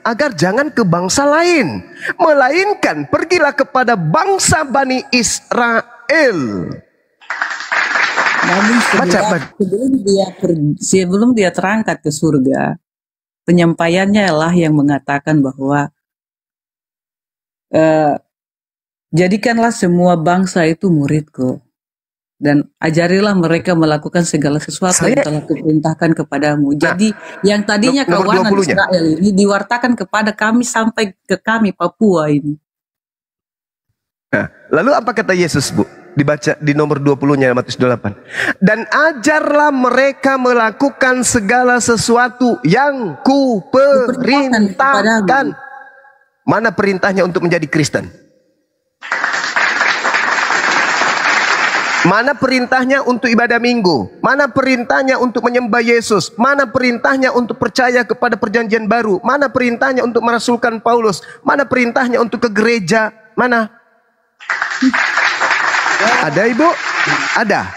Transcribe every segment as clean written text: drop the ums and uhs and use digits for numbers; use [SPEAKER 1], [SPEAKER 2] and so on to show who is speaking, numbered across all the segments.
[SPEAKER 1] agar jangan ke bangsa lain, melainkan pergilah kepada bangsa Bani Israel.
[SPEAKER 2] Namun sebelum dia terangkat ke surga, penyampaiannya lah yang mengatakan bahwa jadikanlah semua bangsa itu muridku, dan ajarilah mereka melakukan segala sesuatu yang telah kuperintahkan kepadamu. Jadi yang tadinya kawanan Israel ini diwartakan kepada kami sampai ke kami Papua ini.
[SPEAKER 1] Nah, lalu apa kata Yesus, Bu? Dibaca di nomor 20-nya Matius 28. Dan ajarlah mereka melakukan segala sesuatu yang kuperintahkan. Mana perintahnya untuk menjadi Kristen? Mana perintahnya untuk ibadah minggu? Mana perintahnya untuk menyembah Yesus? Mana perintahnya untuk percaya kepada perjanjian baru? Mana perintahnya untuk merasulkan Paulus? Mana perintahnya untuk ke gereja? Mana? Ada, Ibu? Ada.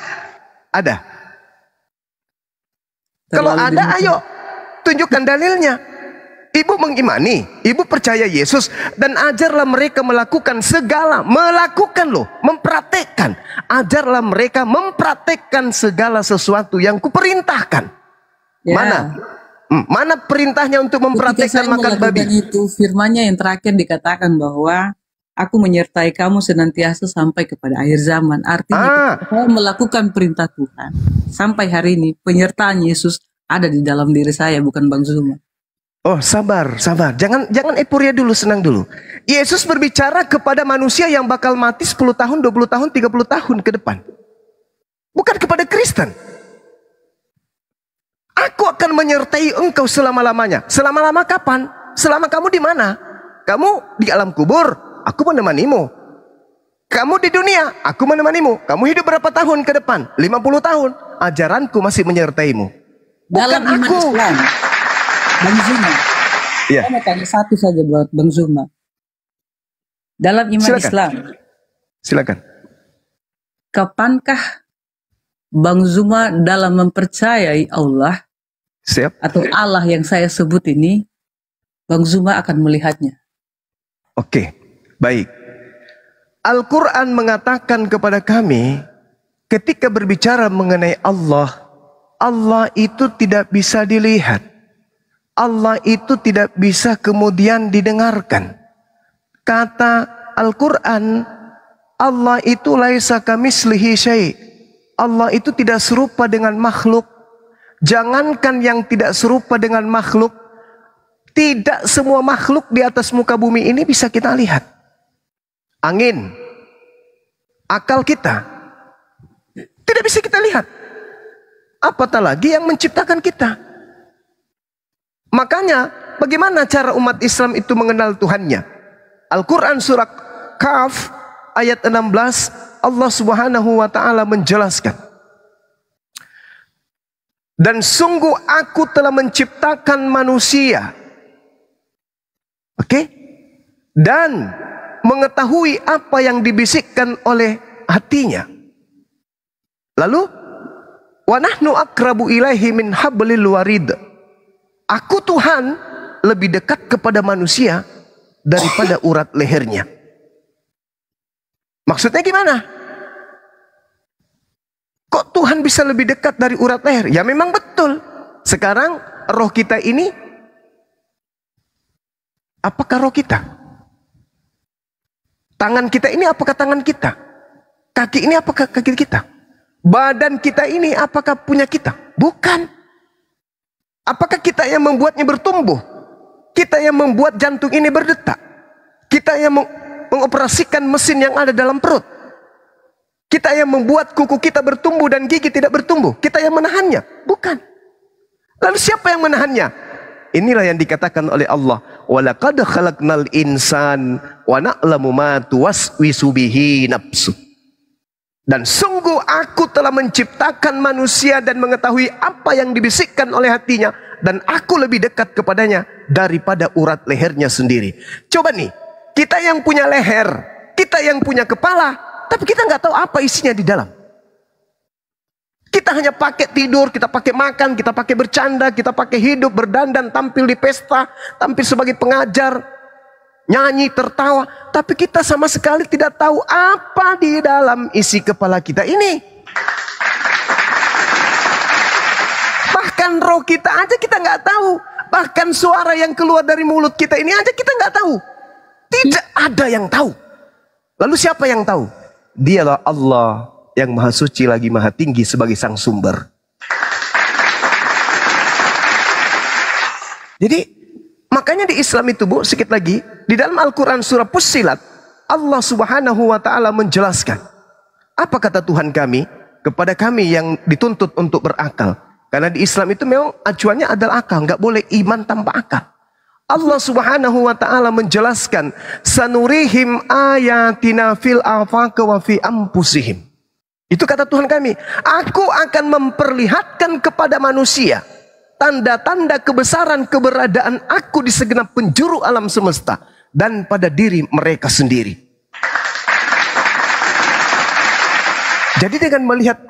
[SPEAKER 1] Kalau ada, ayo tunjukkan dalilnya. Ibu mengimani, ibu percaya Yesus, dan ajarlah mereka melakukan mempraktekkan. Ajarlah mereka mempraktekkan segala sesuatu yang kuperintahkan. Mana perintahnya untuk mempraktekkan makan babi?
[SPEAKER 2] Itu firman-Nya yang terakhir dikatakan bahwa aku menyertai kamu senantiasa sampai kepada akhir zaman. Artinya saya melakukan perintah Tuhan. Sampai hari ini penyertaan Yesus ada di dalam diri saya, bukan Bang Zuma.
[SPEAKER 1] Oh, sabar. Jangan euforia dulu, senang dulu. Yesus berbicara kepada manusia yang bakal mati 10 tahun, 20 tahun, 30 tahun ke depan. Bukan kepada Kristen. Aku akan menyertai engkau selama-lamanya. Selama-lama kapan? Selama kamu di mana? Kamu di alam kubur, aku menemanimu. Kamu di dunia, aku menemanimu. Kamu hidup berapa tahun ke depan? 50 tahun. Ajaranku masih menyertaimu. Bukan
[SPEAKER 2] dalam
[SPEAKER 1] aku.
[SPEAKER 2] Islam, Bang Zuma, saya mau tanya satu saja buat Bang Zuma. Dalam iman Islam,
[SPEAKER 1] silakan.
[SPEAKER 2] Kapankah Bang Zuma dalam mempercayai Allah atau Allah yang saya sebut ini, Bang Zuma akan melihatnya?
[SPEAKER 1] Oke, baik. Al-Quran mengatakan kepada kami, ketika berbicara mengenai Allah, Allah itu tidak bisa dilihat. Allah itu tidak bisa kemudian didengarkan. Kata Al-Quran, Allah itu laisa kamitslihi syai'. Allah itu tidak serupa dengan makhluk. Jangankan yang tidak serupa dengan makhluk, tidak semua makhluk di atas muka bumi ini bisa kita lihat. Angin, akal kita tidak bisa kita lihat. Apatah lagi yang menciptakan kita. Makanya bagaimana cara umat Islam itu mengenal Tuhannya? Al-Quran surah Kahf ayat 16, Allah subhanahu wa ta'ala menjelaskan. Dan sungguh aku telah menciptakan manusia. Dan mengetahui apa yang dibisikkan oleh hatinya. Lalu, wa nahnu akrabu ilaihi min hablil warid. Aku Tuhan lebih dekat kepada manusia daripada urat lehernya. Maksudnya gimana? Kok Tuhan bisa lebih dekat dari urat leher? Ya memang betul. Sekarang roh kita ini, apakah roh kita? Tangan kita ini apakah tangan kita? Kaki ini apakah kaki kita? Badan kita ini apakah punya kita? Bukan. Apakah kita yang membuatnya bertumbuh? Kita yang membuat jantung ini berdetak? Kita yang mengoperasikan mesin yang ada dalam perut? Kita yang membuat kuku kita bertumbuh dan gigi tidak bertumbuh? Kita yang menahannya? Bukan. Lalu siapa yang menahannya? Inilah yang dikatakan oleh Allah, walaqad khalaqnal insan wa na'lamu ma tuwaswisu bihi nafsu. Dan sungguh aku telah menciptakan manusia dan mengetahui apa yang dibisikkan oleh hatinya, dan aku lebih dekat kepadanya daripada urat lehernya sendiri. Coba nih, kita yang punya leher, kita yang punya kepala, tapi kita nggak tahu apa isinya di dalam. Kita hanya pakai tidur, kita pakai makan, kita pakai bercanda, kita pakai hidup, berdandan, tampil di pesta, tampil sebagai pengajar, nyanyi, tertawa. Tapi kita sama sekali tidak tahu apa di dalam isi kepala kita ini. Bahkan roh kita aja kita nggak tahu. Bahkan suara yang keluar dari mulut kita ini aja kita nggak tahu. Tidak ada yang tahu. Lalu siapa yang tahu? Dialah Allah yang maha suci lagi maha tinggi sebagai sang sumber. Jadi makanya di Islam itu Bu, sedikit lagi, di dalam Al-Quran surah Fussilat, Allah subhanahu wa ta'ala menjelaskan. Apa kata Tuhan kami kepada kami yang dituntut untuk berakal? Karena di Islam itu memang acuannya adalah akal, nggak boleh iman tanpa akal. Allah subhanahu wa ta'ala menjelaskan, sanurihim ayatina fil afaq wa fi anfusihim. Itu kata Tuhan kami, aku akan memperlihatkan kepada manusia tanda-tanda kebesaran keberadaan aku di segenap penjuru alam semesta dan pada diri mereka sendiri. Jadi dengan melihat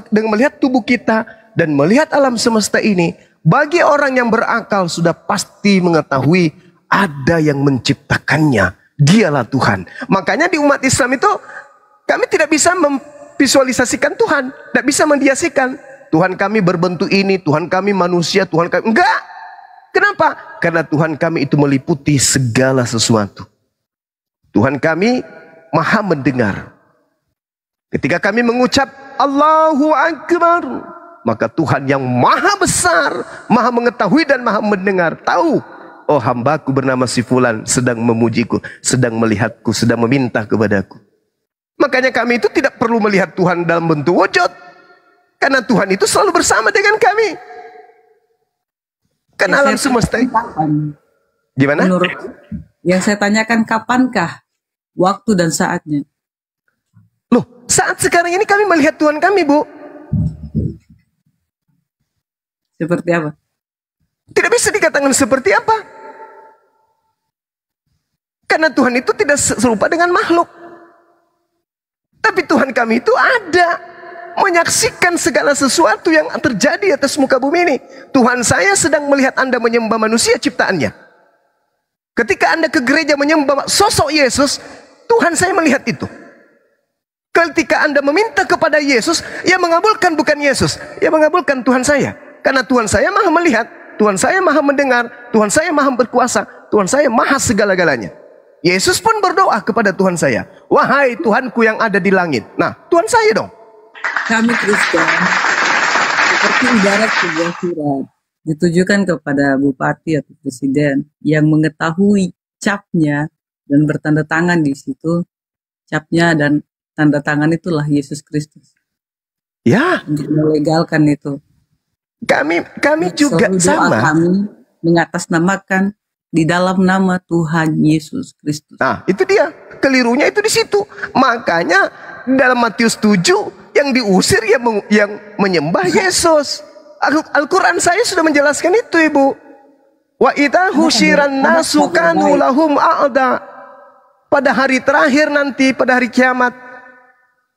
[SPEAKER 1] dengan melihat tubuh kita dan melihat alam semesta ini, bagi orang yang berakal sudah pasti mengetahui ada yang menciptakannya. Dialah Tuhan. Makanya di umat Islam itu kami tidak bisa memvisualisasikan Tuhan, tidak bisa mendiasikan Tuhan kami berbentuk ini, Tuhan kami manusia, Tuhan kami enggak. Kenapa? Karena Tuhan kami itu meliputi segala sesuatu. Tuhan kami maha mendengar. Ketika kami mengucap Allahu Akbar, maka Tuhan yang maha besar, maha mengetahui dan maha mendengar tahu, oh hambaku bernama si fulan sedang memujiku, sedang melihatku, sedang meminta kepadaku. Makanya kami itu tidak perlu melihat Tuhan dalam bentuk wujud. Karena Tuhan itu selalu bersama dengan kami. Karena alam semesta. Gimana?
[SPEAKER 2] Menurut yang saya tanyakan, kapankah waktu dan saatnya?
[SPEAKER 1] Loh, saat sekarang ini kami melihat Tuhan kami, Bu.
[SPEAKER 2] Seperti apa?
[SPEAKER 1] Tidak bisa dikatakan seperti apa. Karena Tuhan itu tidak serupa dengan makhluk. Tapi Tuhan kami itu ada, menyaksikan segala sesuatu yang terjadi atas muka bumi ini. Tuhan saya sedang melihat Anda menyembah manusia ciptaannya. Ketika Anda ke gereja menyembah sosok Yesus, Tuhan saya melihat itu. Ketika Anda meminta kepada Yesus, yang mengabulkan bukan Yesus, yang mengabulkan Tuhan saya. Karena Tuhan saya maha melihat, Tuhan saya maha mendengar, Tuhan saya maha berkuasa, Tuhan saya maha segala-galanya. Yesus pun berdoa kepada Tuhan saya, wahai Tuhanku yang ada di langit. Nah, Tuhan saya dong.
[SPEAKER 2] Kami Kristen seperti ibarat sebuah surat ditujukan kepada bupati atau presiden yang mengetahui capnya dan bertanda tangan di situ. Capnya dan tanda tangan itulah Yesus Kristus.
[SPEAKER 1] Ya.
[SPEAKER 2] Untuk melegalkan itu.
[SPEAKER 1] Kami juga sama.
[SPEAKER 2] Kami mengatasnamakan di dalam nama Tuhan Yesus Kristus.
[SPEAKER 1] Nah, itu dia. Kelirunya itu di situ. Makanya dalam Matius 7 yang diusir yang menyembah Yesus. Al-Quran saya sudah menjelaskan itu, Ibu. Wa idza husyiran nasu kanu lahum a'da. Pada hari terakhir nanti, pada hari kiamat,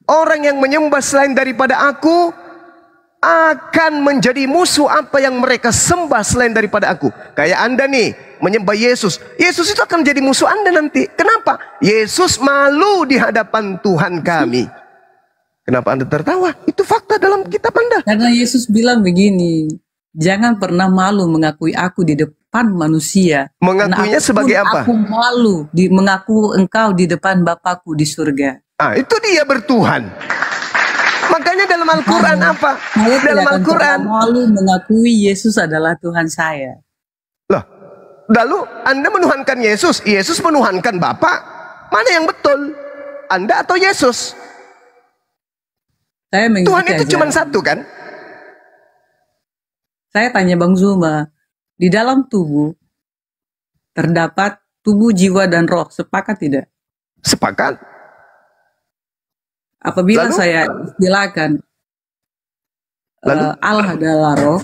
[SPEAKER 1] orang yang menyembah selain daripada aku akan menjadi musuh apa yang mereka sembah selain daripada aku. Kayak Anda nih menyembah Yesus, Yesus itu akan menjadi musuh Anda nanti. Kenapa? Yesus malu di hadapan Tuhan kami. Kenapa Anda tertawa? Itu fakta dalam kitab Anda.
[SPEAKER 2] Karena Yesus bilang begini, jangan pernah malu mengakui aku di depan manusia.
[SPEAKER 1] Mengakuinya sebagai apa?
[SPEAKER 2] Aku malu mengaku engkau di depan Bapakku di surga.
[SPEAKER 1] Ah, itu dia bertuhan. Makanya dalam Al-Quran apa? Dalam Al-Quran
[SPEAKER 2] malu mengakui Yesus adalah Tuhan saya.
[SPEAKER 1] Loh, lalu Anda menuhankan Yesus, Yesus menuhankan Bapa. Mana yang betul? Anda atau Yesus? Tuhan itu cuma satu kan?
[SPEAKER 2] Saya tanya Bang Zuma, di dalam tubuh terdapat tubuh, jiwa, dan roh. Sepakat tidak?
[SPEAKER 1] Sepakat.
[SPEAKER 2] Apabila saya istilahkan Allah adalah roh.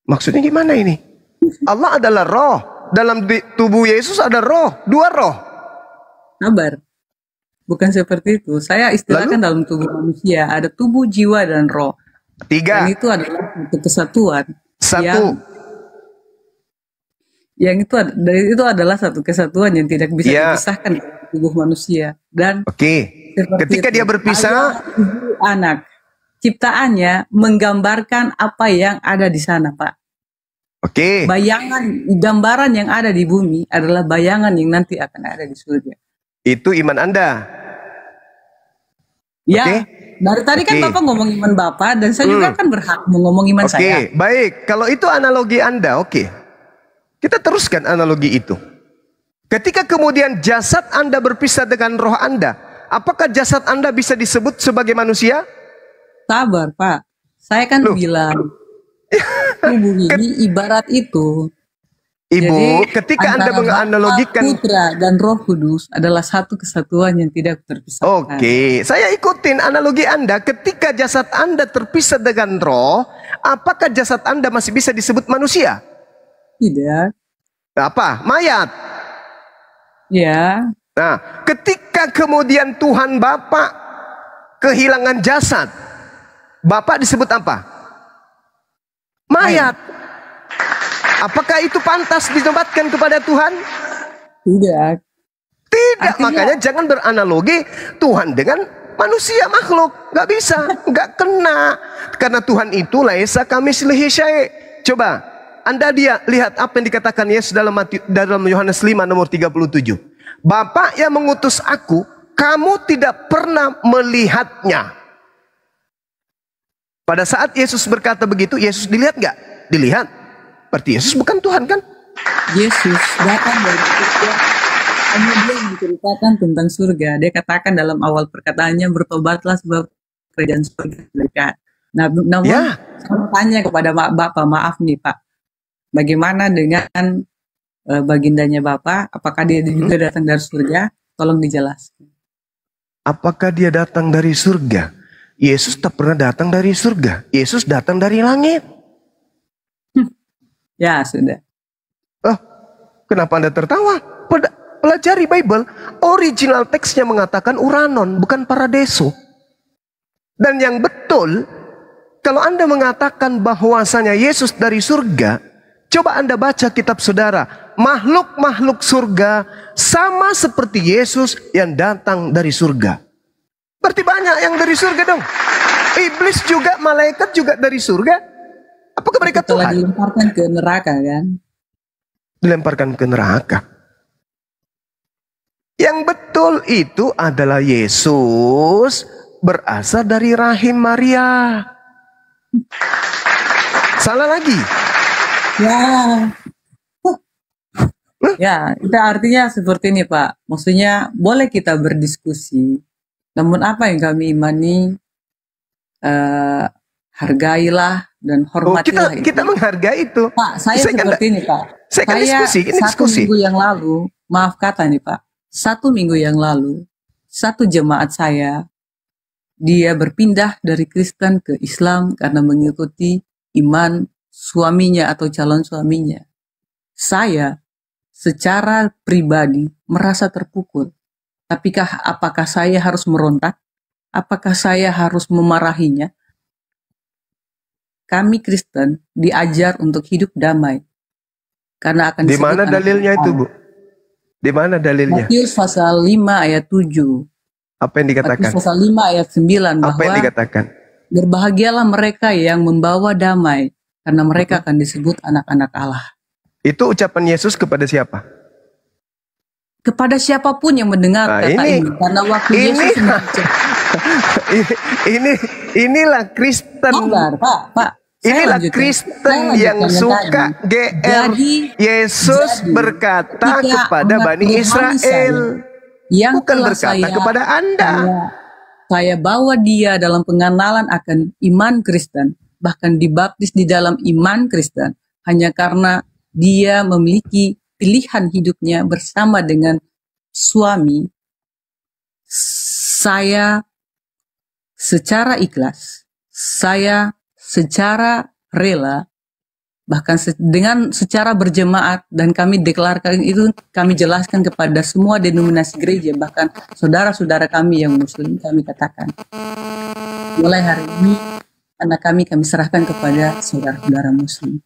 [SPEAKER 1] Maksudnya gimana ini? Allah adalah roh. Dalam tubuh Yesus ada roh. Dua roh.
[SPEAKER 2] Sabar. Bukan seperti itu. Saya istilahkan dalam tubuh manusia ada tubuh, jiwa, dan roh.
[SPEAKER 1] 3.
[SPEAKER 2] Dan itu adalah satu kesatuan.
[SPEAKER 1] 1.
[SPEAKER 2] Yang itu adalah satu kesatuan yang tidak bisa dipisahkan dari tubuh manusia. Dan
[SPEAKER 1] ketika dia berpisah,
[SPEAKER 2] ibu, anak, ciptaannya menggambarkan apa yang ada di sana, Pak. Bayangan, gambaran yang ada di bumi adalah bayangan yang nanti akan ada di surga. Itu
[SPEAKER 1] iman Anda.
[SPEAKER 2] Ya, dari tadi kan Bapak ngomong iman Bapak, dan saya juga kan berhak ngomong iman saya.
[SPEAKER 1] Baik, kalau itu analogi Anda, kita teruskan analogi itu. Ketika kemudian jasad Anda berpisah dengan roh Anda, apakah jasad Anda bisa disebut sebagai manusia?
[SPEAKER 2] Sabar, Pak. Saya kan bilang, tubuh ini ibarat itu.
[SPEAKER 1] Ibu, jadi, ketika Anda menganalogikan
[SPEAKER 2] Putra dan Roh Kudus adalah satu kesatuan yang tidak terpisahkan.
[SPEAKER 1] Saya ikutin analogi Anda. Ketika jasad Anda terpisah dengan roh, apakah jasad Anda masih bisa disebut manusia?
[SPEAKER 2] Tidak.
[SPEAKER 1] Apa? Mayat.
[SPEAKER 2] Ya.
[SPEAKER 1] Nah, ketika kemudian Tuhan Bapa kehilangan jasad, Bapa disebut apa? Mayat. Apakah itu pantas dinobatkan kepada Tuhan?
[SPEAKER 2] Tidak.
[SPEAKER 1] Tidak, makanya jangan beranalogi Tuhan dengan manusia makhluk. Nggak bisa, nggak kena. Karena Tuhan itu laisa kamitslihi syai'. Coba Anda lihat apa yang dikatakan Yesus dalam Yohanes 5 nomor 37. Bapa yang mengutus aku, kamu tidak pernah melihatnya. Pada saat Yesus berkata begitu, Yesus dilihat nggak? Dilihat. Berarti Yesus bukan Tuhan kan?
[SPEAKER 2] Yesus datang dari surga, kemudian menceritakan tentang surga. Dia katakan dalam awal perkataannya, bertobatlah sebab kerajaan surga dekat. Nah, namun saya tanya kepada Bapak, maaf nih Pak, bagaimana dengan bagindanya Bapak? Apakah dia juga datang dari surga? Tolong dijelaskan.
[SPEAKER 1] Apakah dia datang dari surga? Yesus tak pernah datang dari surga. Yesus datang dari langit.
[SPEAKER 2] Ya, sudah.
[SPEAKER 1] Kenapa Anda tertawa? Pelajari Bible. Original teksnya mengatakan Uranon, bukan Paradeso. Dan yang betul, kalau Anda mengatakan bahwasanya Yesus dari surga, coba Anda baca kitab saudara. Makhluk-makhluk surga sama seperti Yesus yang datang dari surga. Berarti banyak yang dari surga dong. Iblis juga, malaikat juga dari surga. Apakah mereka Tuhan?
[SPEAKER 2] Dilemparkan ke neraka kan?
[SPEAKER 1] Dilemparkan ke neraka. Yang betul itu adalah Yesus berasal dari rahim Maria. Salah lagi?
[SPEAKER 2] Ya, itu artinya seperti ini Pak. Maksudnya boleh kita berdiskusi. Namun apa yang kami imani, hargailah dan hormatilah.
[SPEAKER 1] Kita menghargai itu.
[SPEAKER 2] Pak, saya seperti ini Pak.
[SPEAKER 1] Saya diskusi.
[SPEAKER 2] Satu minggu yang lalu, maaf kata nih Pak, 1 minggu yang lalu, satu jemaat saya, dia berpindah dari Kristen ke Islam karena mengikuti iman suaminya atau calon suaminya. Saya secara pribadi merasa terpukul. Apakah saya harus merontak? Apakah saya harus memarahinya? Kami Kristen diajar untuk hidup damai. Karena akan
[SPEAKER 1] di mana dalilnya itu, Bu? Di mana dalilnya?
[SPEAKER 2] Matius pasal 5 ayat 7.
[SPEAKER 1] Apa yang dikatakan?
[SPEAKER 2] Matius pasal 5 ayat 9 bahwa
[SPEAKER 1] apa yang dikatakan?
[SPEAKER 2] Berbahagialah mereka yang membawa damai, karena mereka akan disebut anak-anak Allah.
[SPEAKER 1] Itu ucapan Yesus kepada siapa?
[SPEAKER 2] Kepada siapapun yang mendengar kata ini. Karena waktu Yesus
[SPEAKER 1] inilah Kristen.
[SPEAKER 2] Pak.
[SPEAKER 1] Inilah Kristen yang suka GR. Yesus berkata kepada Bani Israel, bukan berkata kepada Anda.
[SPEAKER 2] Saya bawa dia dalam pengenalan akan iman Kristen, bahkan dibaptis di dalam iman Kristen, hanya karena dia memiliki pilihan hidupnya bersama dengan suami. Saya secara ikhlas, saya secara rela Bahkan dengan secara berjemaat, dan kami deklarkan itu, kami jelaskan kepada semua denominasi gereja, bahkan saudara-saudara kami yang muslim, kami katakan, mulai hari ini anak kami serahkan kepada saudara-saudara muslim.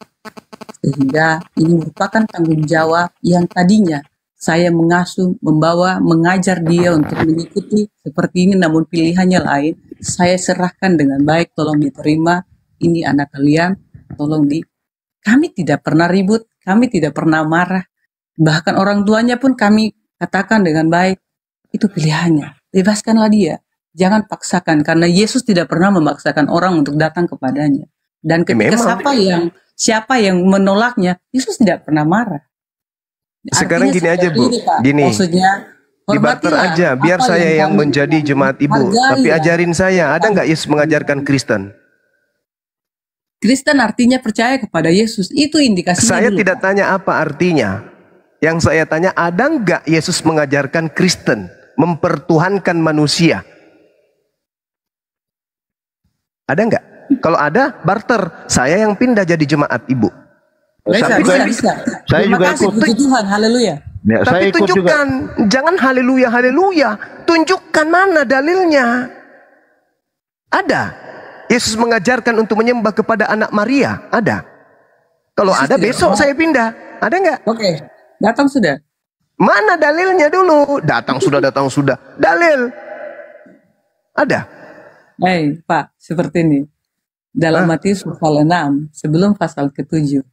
[SPEAKER 2] Sehingga ini merupakan tanggung jawab yang tadinya saya mengasuh, membawa, mengajar dia untuk mengikuti seperti ini, namun pilihannya lain. Saya serahkan dengan baik, tolong diterima, ini anak kalian, tolong Kami tidak pernah ribut, kami tidak pernah marah. Bahkan orang tuanya pun kami katakan dengan baik, itu pilihannya, bebaskanlah dia. Jangan paksakan, karena Yesus tidak pernah memaksakan orang untuk datang kepadanya. Dan ketika siapa yang menolaknya, Yesus tidak pernah marah.
[SPEAKER 1] Sekarang gini aja Bu, gini.
[SPEAKER 2] Maksudnya,
[SPEAKER 1] dibarter aja, biar saya yang menjadi jemaat Ibu. Tapi ajarin saya, ada nggak Yesus mengajarkan Kristen?
[SPEAKER 2] Kristen artinya percaya kepada Yesus, itu indikasinya.
[SPEAKER 1] Saya tidak tanya apa artinya. Yang saya tanya, ada nggak Yesus mengajarkan Kristen mempertuhankan manusia? Ada nggak? Kalau ada, barter. Saya yang pindah jadi jemaat Ibu.
[SPEAKER 2] Bisa.
[SPEAKER 3] Saya juga ikut.
[SPEAKER 2] Puji Tuhan, haleluya.
[SPEAKER 3] Ya,
[SPEAKER 1] tapi tunjukkan, jangan haleluya. Tunjukkan mana dalilnya. Ada. Yesus mengajarkan untuk menyembah kepada anak Maria. Ada. Kalau ada, besok saya pindah. Ada nggak?
[SPEAKER 2] Oke. Datang sudah.
[SPEAKER 1] Mana dalilnya dulu? Datang sudah. Dalil. Ada.
[SPEAKER 2] Pak, seperti ini. Dalam Matius pasal 6, sebelum pasal ke-7.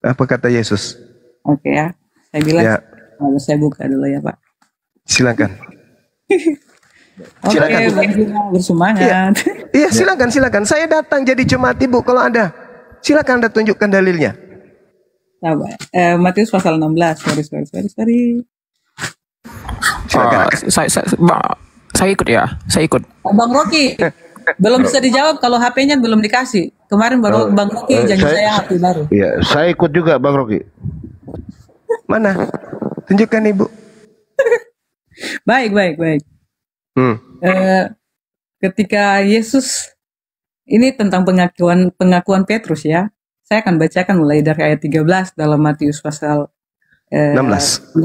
[SPEAKER 1] Apa kata Yesus?
[SPEAKER 2] Oke ya. Saya bilang, saya buka dulu ya Pak.
[SPEAKER 1] Silakan.
[SPEAKER 2] Oke, bersemangat.
[SPEAKER 1] Iya, silakan. Saya datang jadi jemaat Ibu kalau ada. Silakan Anda tunjukkan dalilnya.
[SPEAKER 2] Matius pasal 16. Sorry.
[SPEAKER 1] Silakan.
[SPEAKER 4] Saya ikut ya.
[SPEAKER 2] Bang Rocky, belum bisa dijawab kalau HP-nya belum dikasih. Kemarin baru Bang Rocky janji saya HP baru.
[SPEAKER 3] Iya, saya ikut juga Bang Rocky.
[SPEAKER 1] Mana? Tunjukkan Ibu.
[SPEAKER 2] Baik. Ketika Yesus, ini tentang pengakuan Petrus ya. Saya akan bacakan mulai dari ayat 13 dalam Matius pasal 16.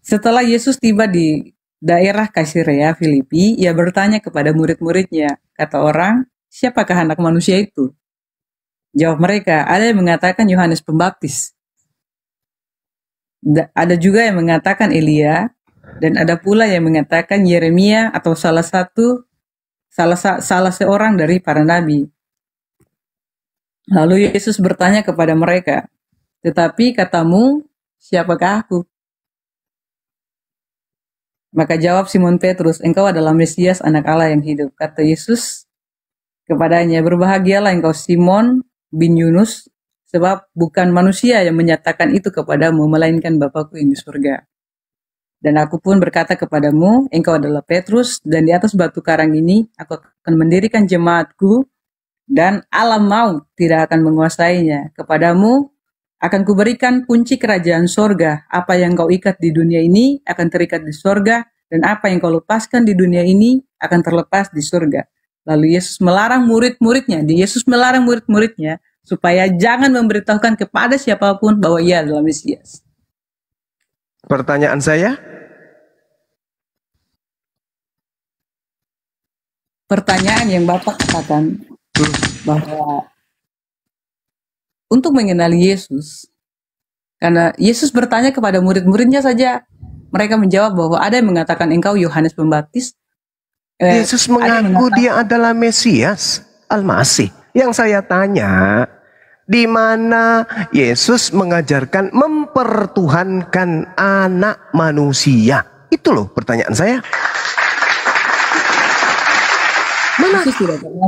[SPEAKER 2] Setelah Yesus tiba di daerah Kaisarea Filipi, ia bertanya kepada murid-muridnya, kata orang, siapakah anak manusia itu? Jawab mereka, ada yang mengatakan Yohanes Pembaptis. Ada juga yang mengatakan Elia, dan ada pula yang mengatakan Yeremia atau salah seorang dari para nabi. Lalu Yesus bertanya kepada mereka, tetapi katamu, siapakah aku? Maka jawab Simon Petrus, engkau adalah Mesias, anak Allah yang hidup. Kata Yesus kepadanya, berbahagialah engkau Simon bin Yunus, sebab bukan manusia yang menyatakan itu kepadamu, melainkan Bapakku yang di surga. Dan aku pun berkata kepadamu, engkau adalah Petrus, dan di atas batu karang ini aku akan mendirikan jemaatku, dan alam maut tidak akan menguasainya. Kepadamu akan kuberikan kunci kerajaan sorga. Apa yang kau ikat di dunia ini akan terikat di sorga, dan apa yang kau lepaskan di dunia ini akan terlepas di surga. Lalu Yesus melarang murid-muridnya supaya jangan memberitahukan kepada siapapun bahwa ia adalah Mesias.
[SPEAKER 1] Pertanyaan saya?
[SPEAKER 2] Pertanyaan yang Bapak katakan bahwa untuk mengenali Yesus, karena Yesus bertanya kepada murid-muridnya saja, mereka menjawab bahwa ada yang mengatakan engkau Yohanes Pembaptis.
[SPEAKER 1] Yesus mengaku dia adalah Mesias, Al-Masih. Yang saya tanya, di mana Yesus mengajarkan mempertuhankan anak manusia? Itu loh pertanyaan saya. Mana?
[SPEAKER 2] Yesus tidak pernah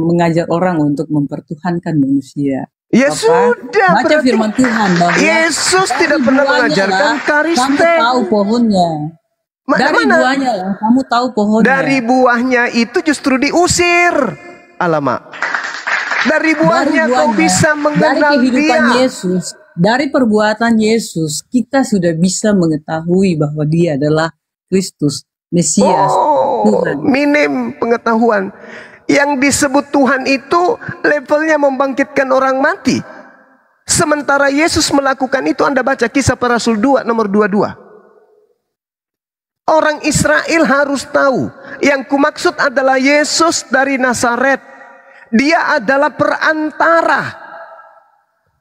[SPEAKER 2] mengajar orang untuk mempertuhankan manusia.
[SPEAKER 1] Ya sudah.
[SPEAKER 2] Baca firman Tuhan bahwa
[SPEAKER 1] Yesus tidak pernah mengajarkan Kristen.
[SPEAKER 2] Kamu tahu pohonnya. Dari buahnya lah, kamu tahu pohonnya.
[SPEAKER 1] Dari buahnya itu justru diusir. Alamak. Dari buahnya kau bisa mengenal
[SPEAKER 2] dari kehidupan
[SPEAKER 1] dia.
[SPEAKER 2] Yesus, dari perbuatan Yesus, kita sudah bisa mengetahui bahwa dia adalah Kristus, Mesias, Tuhan.
[SPEAKER 1] Minim pengetahuan. Yang disebut Tuhan itu levelnya membangkitkan orang mati. Sementara Yesus melakukan itu, Anda baca Kisah Para Rasul 2 nomor 22. Orang Israel harus tahu, yang kumaksud adalah Yesus dari Nazaret. Dia adalah perantara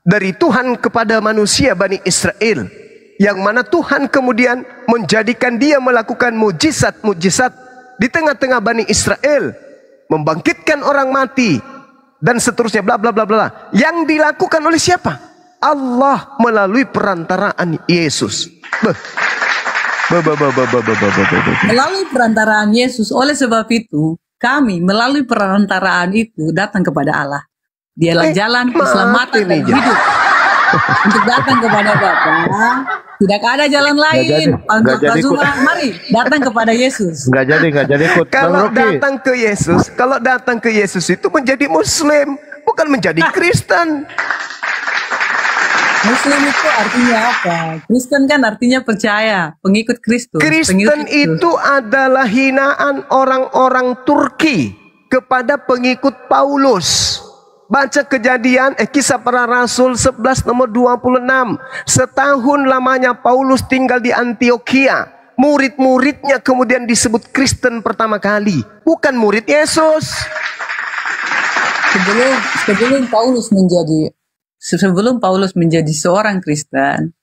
[SPEAKER 1] dari Tuhan kepada manusia Bani Israel, yang mana Tuhan kemudian menjadikan dia melakukan mujizat-mujizat di tengah-tengah Bani Israel, membangkitkan orang mati dan seterusnya, bla bla bla bla. Yang dilakukan oleh siapa? Allah melalui perantaraan Yesus.
[SPEAKER 2] Melalui perantaraan Yesus. Oleh sebab itu, kami melalui perantaraan itu datang kepada Allah. Dialah jalan keselamatan dan hidup. Untuk datang kepada Bapa, tidak ada jalan lain. Mari datang kepada Yesus.
[SPEAKER 3] Nggak jadi ikut.
[SPEAKER 1] Kalau datang ke Yesus itu menjadi Muslim, bukan menjadi Kristen.
[SPEAKER 2] Muslim itu artinya apa? Kristen kan artinya percaya, pengikut Kristus.
[SPEAKER 1] Kristen itu adalah hinaan orang-orang Turki kepada pengikut Paulus. Baca Kejadian, Kisah Para Rasul 11 nomor 26. Setahun lamanya Paulus tinggal di Antioquia. Murid-muridnya kemudian disebut Kristen pertama kali, bukan murid Yesus.
[SPEAKER 2] Sebelum Paulus menjadi seorang Kristen,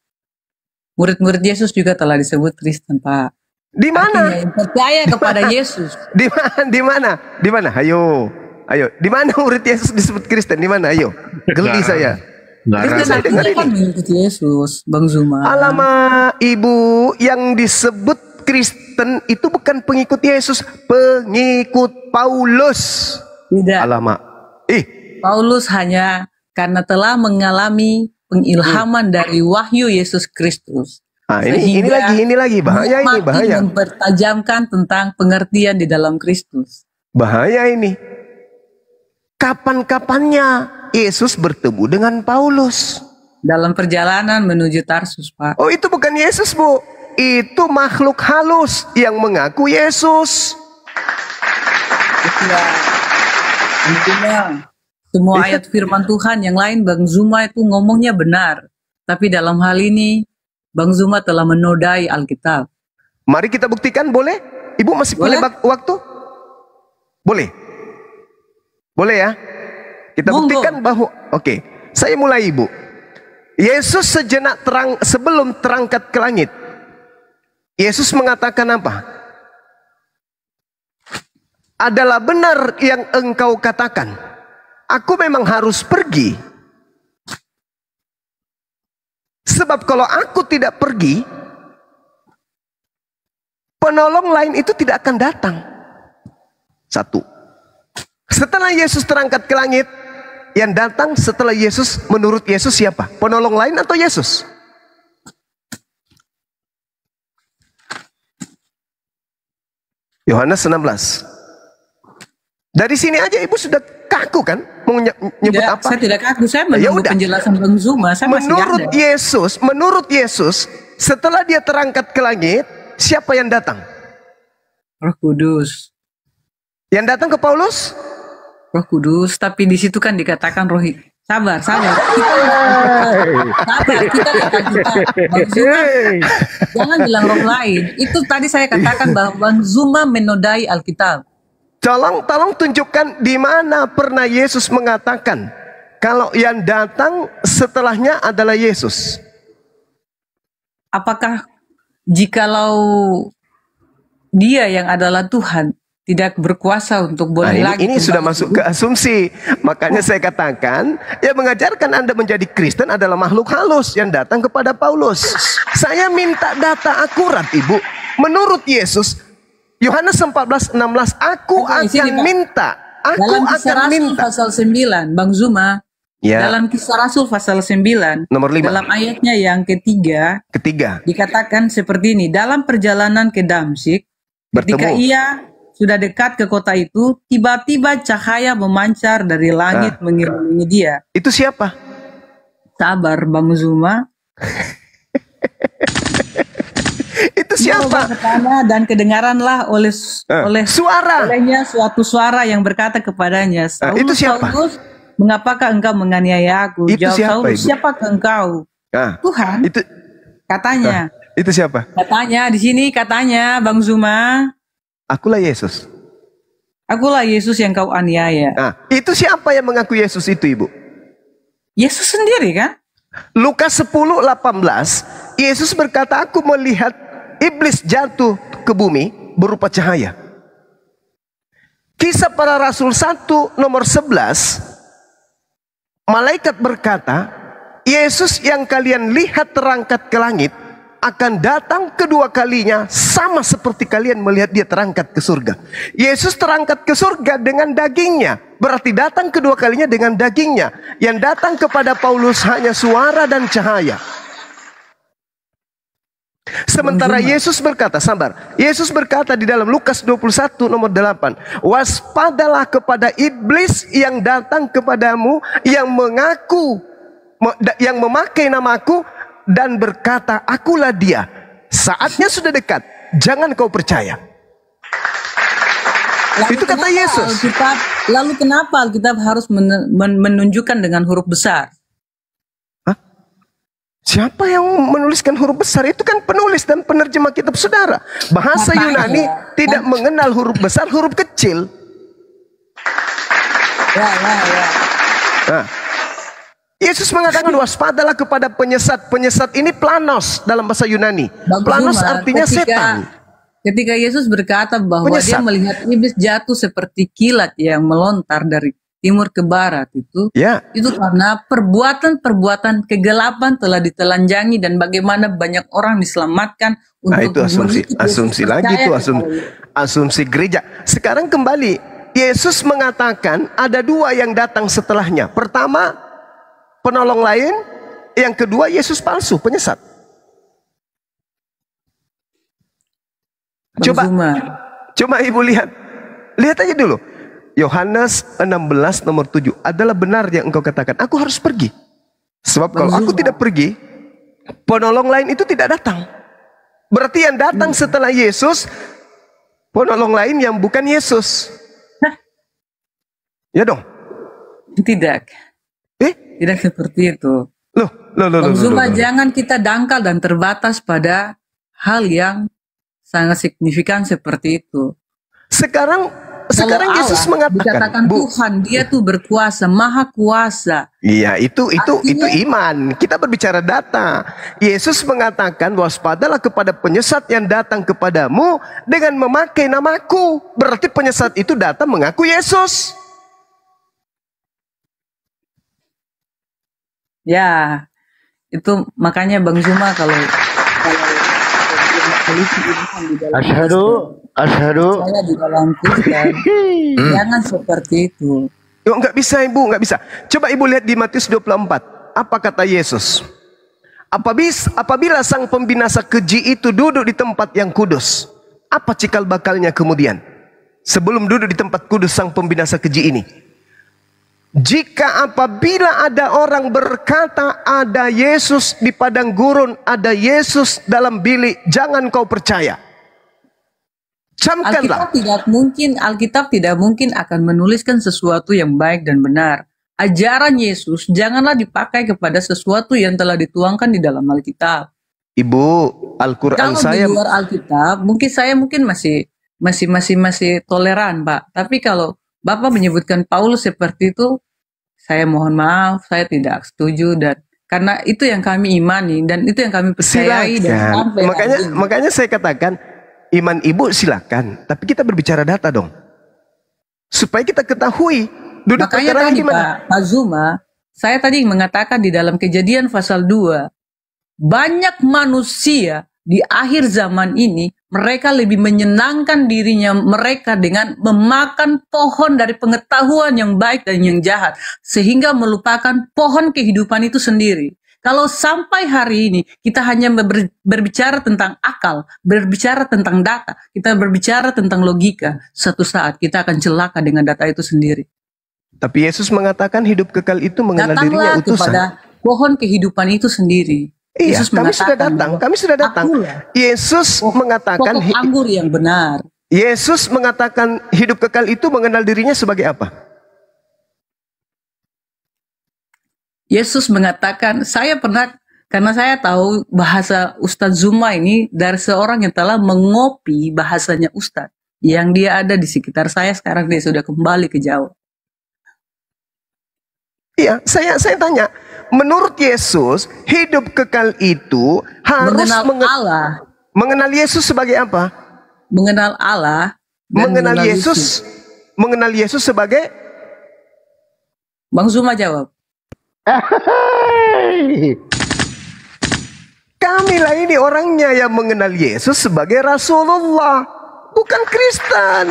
[SPEAKER 2] murid-murid Yesus juga telah disebut Kristen, Pak.
[SPEAKER 1] Di mana?
[SPEAKER 2] Artinya yang percaya kepada Yesus.
[SPEAKER 1] Di mana? Ayo. Di mana murid Yesus disebut Kristen? Di mana? Ayo. Geli saya.
[SPEAKER 2] Kristen artinya kan mengikuti Yesus, Bang Zuma.
[SPEAKER 1] Alamak, Ibu, yang disebut Kristen itu bukan pengikut Yesus, pengikut Paulus.
[SPEAKER 2] Tidak.
[SPEAKER 1] Alamak.
[SPEAKER 2] Paulus hanya karena telah mengalami pengilhaman dari wahyu Yesus Kristus.
[SPEAKER 1] Ini lagi bahaya ini, bahaya.
[SPEAKER 2] Mempertajamkan tentang pengertian di dalam Kristus.
[SPEAKER 1] Bahaya ini. Kapan-kapannya Yesus bertemu dengan Paulus?
[SPEAKER 2] Dalam perjalanan menuju Tarsus, Pak.
[SPEAKER 1] Oh, itu bukan Yesus, Bu. Itu makhluk halus yang mengaku Yesus.
[SPEAKER 2] Intinya semua ayat firman Tuhan yang lain Bang Zuma itu ngomongnya benar. Tapi dalam hal ini Bang Zuma telah menodai Alkitab.
[SPEAKER 1] Mari kita buktikan, boleh? Ibu masih punya waktu? Boleh? Boleh ya? Kita buktikan bahwa, oke, saya mulai, Ibu. Yesus sejenak sebelum terangkat ke langit, Yesus mengatakan apa? Adalah benar yang engkau katakan, aku memang harus pergi. Sebab kalau aku tidak pergi, penolong lain itu tidak akan datang. Satu. Setelah Yesus terangkat ke langit, yang datang setelah Yesus, menurut Yesus siapa? Penolong lain atau Yesus? Yohanes 16. Dari sini aja Ibu sudah kaku kan? Mau nyebut
[SPEAKER 2] apa?
[SPEAKER 1] Saya
[SPEAKER 2] tidak kaku, saya menunggu penjelasan Bang Zuma.
[SPEAKER 1] Menurut Yesus, setelah dia terangkat ke langit, siapa yang datang?
[SPEAKER 2] Roh Kudus.
[SPEAKER 1] Yang datang ke Paulus?
[SPEAKER 2] Roh Kudus, tapi di situ kan dikatakan roh. Sabar. Kita Bang Zuma, jangan bilang roh lain. Itu tadi saya katakan bahwa Bang Zuma menodai Alkitab.
[SPEAKER 1] Tolong tunjukkan di mana pernah Yesus mengatakan kalau yang datang setelahnya adalah Yesus.
[SPEAKER 2] Apakah jikalau dia yang adalah Tuhan tidak berkuasa untuk boleh lagi?
[SPEAKER 1] Ini sudah masuk ke asumsi. Makanya saya katakan, yang mengajarkan Anda menjadi Kristen adalah makhluk halus yang datang kepada Paulus. Saya minta data akurat, Ibu. Menurut Yesus, Yohanes 14:16, aku akan minta.
[SPEAKER 2] Dalam Kisah Rasul pasal 9, Bang Zuma. Ya. Dalam Kisah Rasul pasal 9,
[SPEAKER 1] nomor 5.
[SPEAKER 2] Dalam ayatnya yang ketiga, dikatakan seperti ini. Dalam perjalanan ke Damsyik, ketika ia sudah dekat ke kota itu, tiba-tiba cahaya memancar dari langit mengelilingi dia.
[SPEAKER 1] Itu siapa?
[SPEAKER 2] Sabar, Bang Zuma.
[SPEAKER 1] Itu siapa? siapa?
[SPEAKER 2] Dan kedengaranlah olehnya suatu suara yang berkata kepadanya, Saulus,
[SPEAKER 1] itu siapa?
[SPEAKER 2] Saulus, mengapakah engkau menganiaya aku?
[SPEAKER 1] Itu
[SPEAKER 2] Jawab
[SPEAKER 1] siapa,
[SPEAKER 2] Saulus,
[SPEAKER 1] Ibu?
[SPEAKER 2] siapakah engkau? Tuhan.
[SPEAKER 1] Itu
[SPEAKER 2] Katanya.
[SPEAKER 1] itu siapa?
[SPEAKER 2] Katanya di sini katanya Bang Zuma.
[SPEAKER 1] Akulah Yesus.
[SPEAKER 2] Akulah Yesus yang kau aniaya.
[SPEAKER 1] Itu siapa yang mengaku Yesus itu, Ibu?
[SPEAKER 2] Yesus sendiri kan?
[SPEAKER 1] Lukas 10:18, Yesus berkata, aku melihat iblis jatuh ke bumi berupa cahaya. Kisah Para Rasul 1 nomor 11, malaikat berkata, Yesus yang kalian lihat terangkat ke langit akan datang kedua kalinya sama seperti kalian melihat dia terangkat ke surga. Yesus terangkat ke surga dengan dagingnya, berarti datang kedua kalinya dengan dagingnya. Yang datang kepada Paulus hanya suara dan cahaya. Sementara Yesus berkata, Yesus berkata di dalam Lukas 21 nomor 8, waspadalah kepada iblis yang datang kepadamu, yang memakai namaku dan berkata, akulah dia. Saatnya sudah dekat, jangan kau percaya. Itu kata Yesus.
[SPEAKER 2] Lalu kenapa Alkitab harus menunjukkan dengan huruf besar?
[SPEAKER 1] Siapa yang menuliskan huruf besar? Itu kan penulis dan penerjemah kitab saudara. Bahasa Yunani tidak mengenal huruf besar, huruf kecil. Yesus mengatakan waspadalah kepada penyesat. Penyesat ini planos dalam bahasa Yunani. Planos artinya setan.
[SPEAKER 2] Ketika Yesus berkata bahwa dia melihat iblis jatuh seperti kilat yang melontar dari timur ke barat itu karena perbuatan kegelapan telah ditelanjangi dan bagaimana banyak orang diselamatkan untuk
[SPEAKER 1] itu asumsi lagi, itu asumsi gereja. Sekarang kembali, Yesus mengatakan ada dua yang datang setelahnya. Pertama, penolong lain, yang kedua Yesus palsu, penyesat. Coba Ibu lihat aja dulu. Yohanes 16 nomor 7, adalah benar yang engkau katakan, aku harus pergi. Sebab kalau aku tidak pergi, penolong lain itu tidak datang. Berarti yang datang setelah Yesus, penolong lain yang bukan Yesus. Ya dong?
[SPEAKER 2] Tidak. Tidak seperti itu.
[SPEAKER 1] Loh.
[SPEAKER 2] Jangan kita dangkal dan terbatas pada hal yang sangat signifikan seperti itu. Sekarang Yesus mengatakan, Tuhan, dia tuh berkuasa, maha kuasa.
[SPEAKER 1] Iya, itu iman. Kita berbicara data. Yesus mengatakan, waspadalah kepada penyesat yang datang kepadamu dengan memakai namaku. Berarti penyesat itu datang mengaku Yesus.
[SPEAKER 2] Ya, itu makanya Bang Zuma kalau
[SPEAKER 3] Asyhadu
[SPEAKER 2] saya di dalam Kristen, jangan seperti itu.
[SPEAKER 1] Nggak bisa, Ibu, nggak bisa. Coba Ibu lihat di Matius 24. Apa kata Yesus? Apabila sang pembinasa keji itu duduk di tempat yang kudus, apa cikal bakalnya kemudian? Sebelum duduk di tempat kudus sang pembinasa keji ini, apabila ada orang berkata ada Yesus di padang gurun, ada Yesus dalam bilik, jangan kau percaya. Camkanlah.
[SPEAKER 2] Alkitab tidak mungkin akan menuliskan sesuatu yang baik dan benar. Ajaran Yesus janganlah dipakai kepada sesuatu yang telah dituangkan di dalam Alkitab.
[SPEAKER 1] Ibu, Al-Quran saya
[SPEAKER 2] di luar Alkitab, mungkin masih toleran, Pak. Tapi kalau Bapak menyebutkan Paulus seperti itu, saya mohon maaf, saya tidak setuju, dan karena itu yang kami imani dan itu yang kami percayai. Dan
[SPEAKER 1] makanya saya katakan iman Ibu silakan, tapi kita berbicara data dong, supaya kita ketahui duduk perkara gimana.
[SPEAKER 2] Pak Zuma, saya tadi mengatakan di dalam Kejadian pasal 2, banyak manusia di akhir zaman ini, mereka lebih menyenangkan dirinya mereka dengan memakan pohon dari pengetahuan yang baik dan yang jahat, sehingga melupakan pohon kehidupan itu sendiri. Kalau sampai hari ini kita hanya berbicara tentang akal, berbicara tentang data, kita berbicara tentang logika, suatu saat kita akan celaka dengan data itu sendiri.
[SPEAKER 1] Tapi Yesus mengatakan hidup kekal itu mengenal dirinya utusan.
[SPEAKER 2] Kepada pohon kehidupan itu sendiri.
[SPEAKER 1] Iya,
[SPEAKER 2] Yesus
[SPEAKER 1] kami sudah
[SPEAKER 2] mengatakan
[SPEAKER 1] datang,
[SPEAKER 2] bahwa
[SPEAKER 1] kami sudah datang.
[SPEAKER 2] akulah
[SPEAKER 1] Yesus mengatakan,
[SPEAKER 2] pokok anggur yang benar.
[SPEAKER 1] Yesus mengatakan hidup kekal itu mengenal dirinya sebagai apa?
[SPEAKER 2] Yesus mengatakan, saya pernah, karena saya tahu bahasa Ustadz Zuma ini dari seorang yang telah mengopi bahasanya Ustadz. Yang dia ada di sekitar saya sekarang, dia sudah kembali ke Jawa.
[SPEAKER 1] Iya, saya tanya, menurut Yesus, hidup kekal itu harus
[SPEAKER 2] Mengenal Allah.
[SPEAKER 1] mengenal Yesus sebagai apa?
[SPEAKER 2] Mengenal Allah. Dan
[SPEAKER 1] Mengenal Yesus, mengenal Yesus sebagai
[SPEAKER 2] Bang Zuma jawab.
[SPEAKER 1] kamilah ini orangnya yang mengenal Yesus sebagai Rasulullah, bukan Kristen.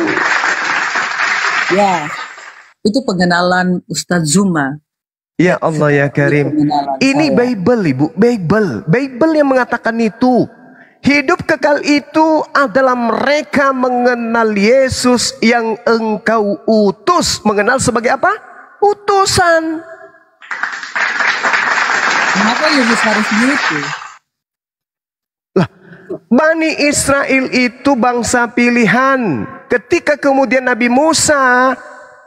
[SPEAKER 2] Ya, itu pengenalan Ustadz Zuma.
[SPEAKER 1] Ya Allah ya Karim. Ini Bible Ibu, Bible yang mengatakan itu. Hidup kekal itu adalah mereka mengenal Yesus yang engkau utus. Mengenal sebagai apa? Utusan.
[SPEAKER 2] Kenapa Yesus harus begitu?
[SPEAKER 1] Lah, Bani Israel itu bangsa pilihan. Ketika kemudian Nabi Musa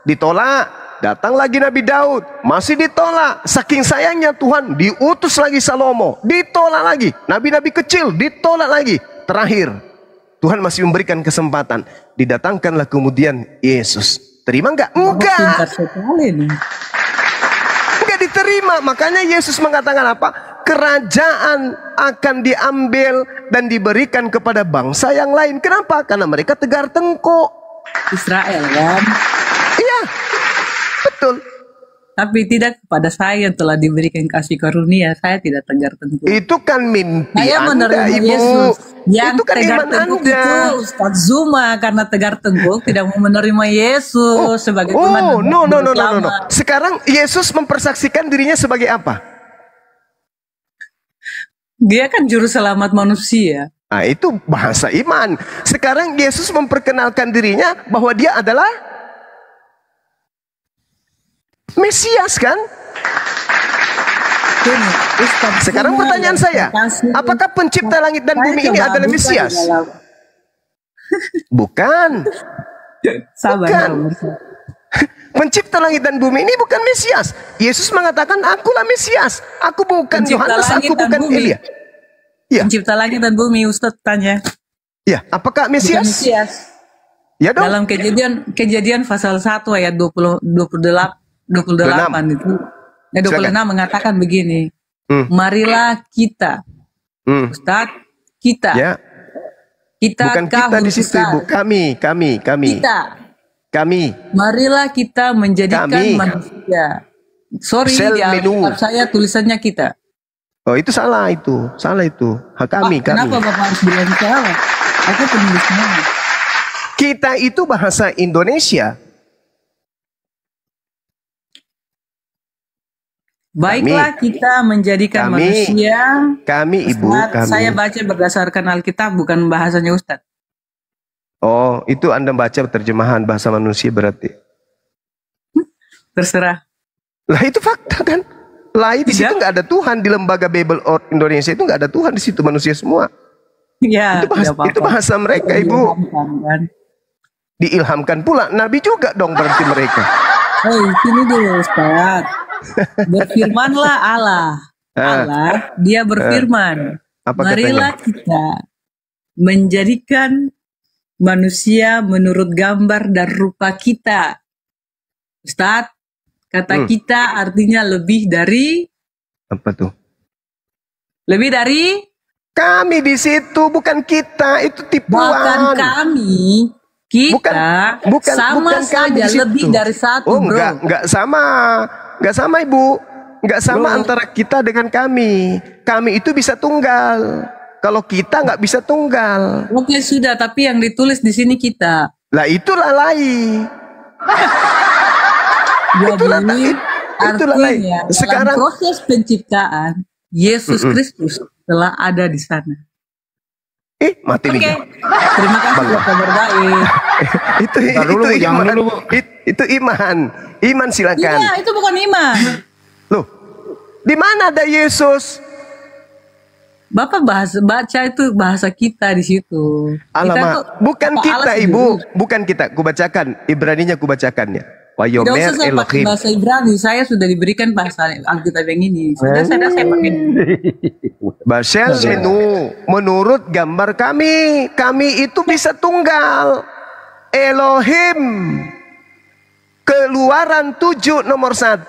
[SPEAKER 1] ditolak, datang lagi Nabi Daud, masih ditolak. Saking sayangnya Tuhan, diutus lagi Salomo, ditolak lagi. Nabi-nabi kecil, ditolak lagi. Terakhir, Tuhan masih memberikan kesempatan. Didatangkanlah kemudian Yesus. Terima enggak? Enggak. Enggak diterima. Makanya Yesus mengatakan apa? Kerajaan akan diambil dan diberikan kepada bangsa yang lain. Kenapa? Karena mereka tegar tengkuk.
[SPEAKER 2] Israel kan?
[SPEAKER 1] Iya. Betul.
[SPEAKER 2] Tapi tidak kepada saya yang telah diberikan kasih karunia. Saya tidak tegar tengkuk.
[SPEAKER 1] Itu kan mimpi
[SPEAKER 2] Saya
[SPEAKER 1] Anda,
[SPEAKER 2] menerima
[SPEAKER 1] Ibu.
[SPEAKER 2] Yesus. Yang
[SPEAKER 1] Itu kan
[SPEAKER 2] tegar
[SPEAKER 1] iman
[SPEAKER 2] tengkuk
[SPEAKER 1] Anda.
[SPEAKER 2] itu Ustadz Zuma, karena tegar tengkuk tidak mau menerima Yesus sebagai Tuhan.
[SPEAKER 1] Oh, no.
[SPEAKER 2] Selamat.
[SPEAKER 1] Sekarang Yesus mempersaksikan dirinya sebagai apa?
[SPEAKER 2] Dia kan juru selamat manusia.
[SPEAKER 1] Nah, itu bahasa iman. Sekarang Yesus memperkenalkan dirinya bahwa dia adalah Mesias kan?
[SPEAKER 2] Ini, Ustadz
[SPEAKER 1] Sekarang
[SPEAKER 2] Zuma
[SPEAKER 1] pertanyaan
[SPEAKER 2] yang
[SPEAKER 1] saya,
[SPEAKER 2] terkasih.
[SPEAKER 1] apakah pencipta langit dan
[SPEAKER 2] Saya
[SPEAKER 1] bumi ini
[SPEAKER 2] coba
[SPEAKER 1] adalah
[SPEAKER 2] buka
[SPEAKER 1] Mesias?
[SPEAKER 2] di dalam-
[SPEAKER 1] Bukan.
[SPEAKER 2] Sabar,
[SPEAKER 1] Bukan.
[SPEAKER 2] sabar.
[SPEAKER 1] Pencipta langit dan bumi ini bukan Mesias. Yesus mengatakan, akulah Mesias. Aku bukan
[SPEAKER 2] Pencipta
[SPEAKER 1] Yohanes,
[SPEAKER 2] langit
[SPEAKER 1] aku
[SPEAKER 2] dan
[SPEAKER 1] bukan
[SPEAKER 2] bumi.
[SPEAKER 1] Elia. Ya,
[SPEAKER 2] Pencipta langit dan bumi, Ustadz tanya.
[SPEAKER 1] ya. Apakah
[SPEAKER 2] Bukan
[SPEAKER 1] Mesias?
[SPEAKER 2] Mesias.
[SPEAKER 1] Ya dong.
[SPEAKER 2] Dalam kejadian pasal 1 ayat 28 itu. 26
[SPEAKER 1] Silakan.
[SPEAKER 2] mengatakan begini. Marilah kita, Ustadz, kita.
[SPEAKER 1] Ya.
[SPEAKER 2] Kita
[SPEAKER 1] Bukan kita di situ,
[SPEAKER 2] Ustadz.
[SPEAKER 1] Ibu. Kami.
[SPEAKER 2] Kita. Marilah kita menjadikan
[SPEAKER 1] Kami.
[SPEAKER 2] manusia. Sorry,
[SPEAKER 1] Sel
[SPEAKER 2] di
[SPEAKER 1] menu.
[SPEAKER 2] Alkitab saya tulisannya kita.
[SPEAKER 1] Oh, itu salah itu. Salah itu. Kami.
[SPEAKER 2] Kenapa Bapak harus bilang salah? Aku penulisnya.
[SPEAKER 1] Kita itu bahasa Indonesia.
[SPEAKER 2] Baiklah kita menjadikan
[SPEAKER 1] Kami.
[SPEAKER 2] manusia.
[SPEAKER 1] Kami, Ibu.
[SPEAKER 2] Ustadz,
[SPEAKER 1] Kami.
[SPEAKER 2] saya baca berdasarkan Alkitab, bukan bahasanya Ustadz.
[SPEAKER 1] Oh, itu Anda baca terjemahan bahasa manusia berarti.
[SPEAKER 2] Terserah.
[SPEAKER 1] Lah itu fakta kan? Lah di situ
[SPEAKER 2] Tidak.
[SPEAKER 1] nggak ada Tuhan di lembaga Bible Org Indonesia itu nggak ada Tuhan di situ, manusia semua.
[SPEAKER 2] Ya,
[SPEAKER 1] Itu bahasa,
[SPEAKER 2] tidak apa-apa.
[SPEAKER 1] itu bahasa mereka, Ibu.
[SPEAKER 2] Kan?
[SPEAKER 1] Diilhamkan pula Nabi juga dong berarti mereka.
[SPEAKER 2] Sini dulu Ustadz. Berfirmanlah Allah. Allah, dia berfirman.
[SPEAKER 1] Apa
[SPEAKER 2] Marilah
[SPEAKER 1] katanya?
[SPEAKER 2] kita menjadikan manusia menurut gambar dan rupa kita. Ustadz, kata kita artinya lebih dari
[SPEAKER 1] Apa tuh?
[SPEAKER 2] lebih dari
[SPEAKER 1] Kami di situ, bukan kita, itu tipuan.
[SPEAKER 2] bahkan kami kita sama
[SPEAKER 1] bukan kami
[SPEAKER 2] saja
[SPEAKER 1] di situ.
[SPEAKER 2] lebih dari satu,
[SPEAKER 1] Oh,
[SPEAKER 2] bro.
[SPEAKER 1] enggak sama. Enggak sama, Ibu. Enggak sama antara kita dengan kami. Kami itu bisa tunggal. Kalau kita nggak bisa tunggal.
[SPEAKER 2] Oke, sudah, tapi yang ditulis di sini kita.
[SPEAKER 1] Lah itulah lain. Itulah
[SPEAKER 2] Jadi
[SPEAKER 1] itulah lain.
[SPEAKER 2] artinya
[SPEAKER 1] Sekarang
[SPEAKER 2] dalam proses penciptaan Yesus Kristus telah ada di sana.
[SPEAKER 1] mati
[SPEAKER 2] Oke,
[SPEAKER 1] lidah.
[SPEAKER 2] terima kasih buat kabar baik.
[SPEAKER 3] Bentar dulu, Bu, jangan
[SPEAKER 1] iman.
[SPEAKER 3] dulu, Bu.
[SPEAKER 1] Itu iman. Iman silakan.
[SPEAKER 2] Iya, itu bukan iman.
[SPEAKER 1] Loh, di mana ada Yesus?
[SPEAKER 2] Bapak baca itu bahasa kita di situ.
[SPEAKER 1] Alamak, bukan kita Ibu, bukan kita. Kubacakan Ibraninya, kubacakannya.
[SPEAKER 2] Tidak usah saya pakai bahasa Ibrani, saya sudah diberikan bahasa Alkitab yang ini. Sudah saya pakai.
[SPEAKER 1] Bahasa menu menurut gambar kami itu bisa tunggal. Elohim. Keluaran 7 nomor 1,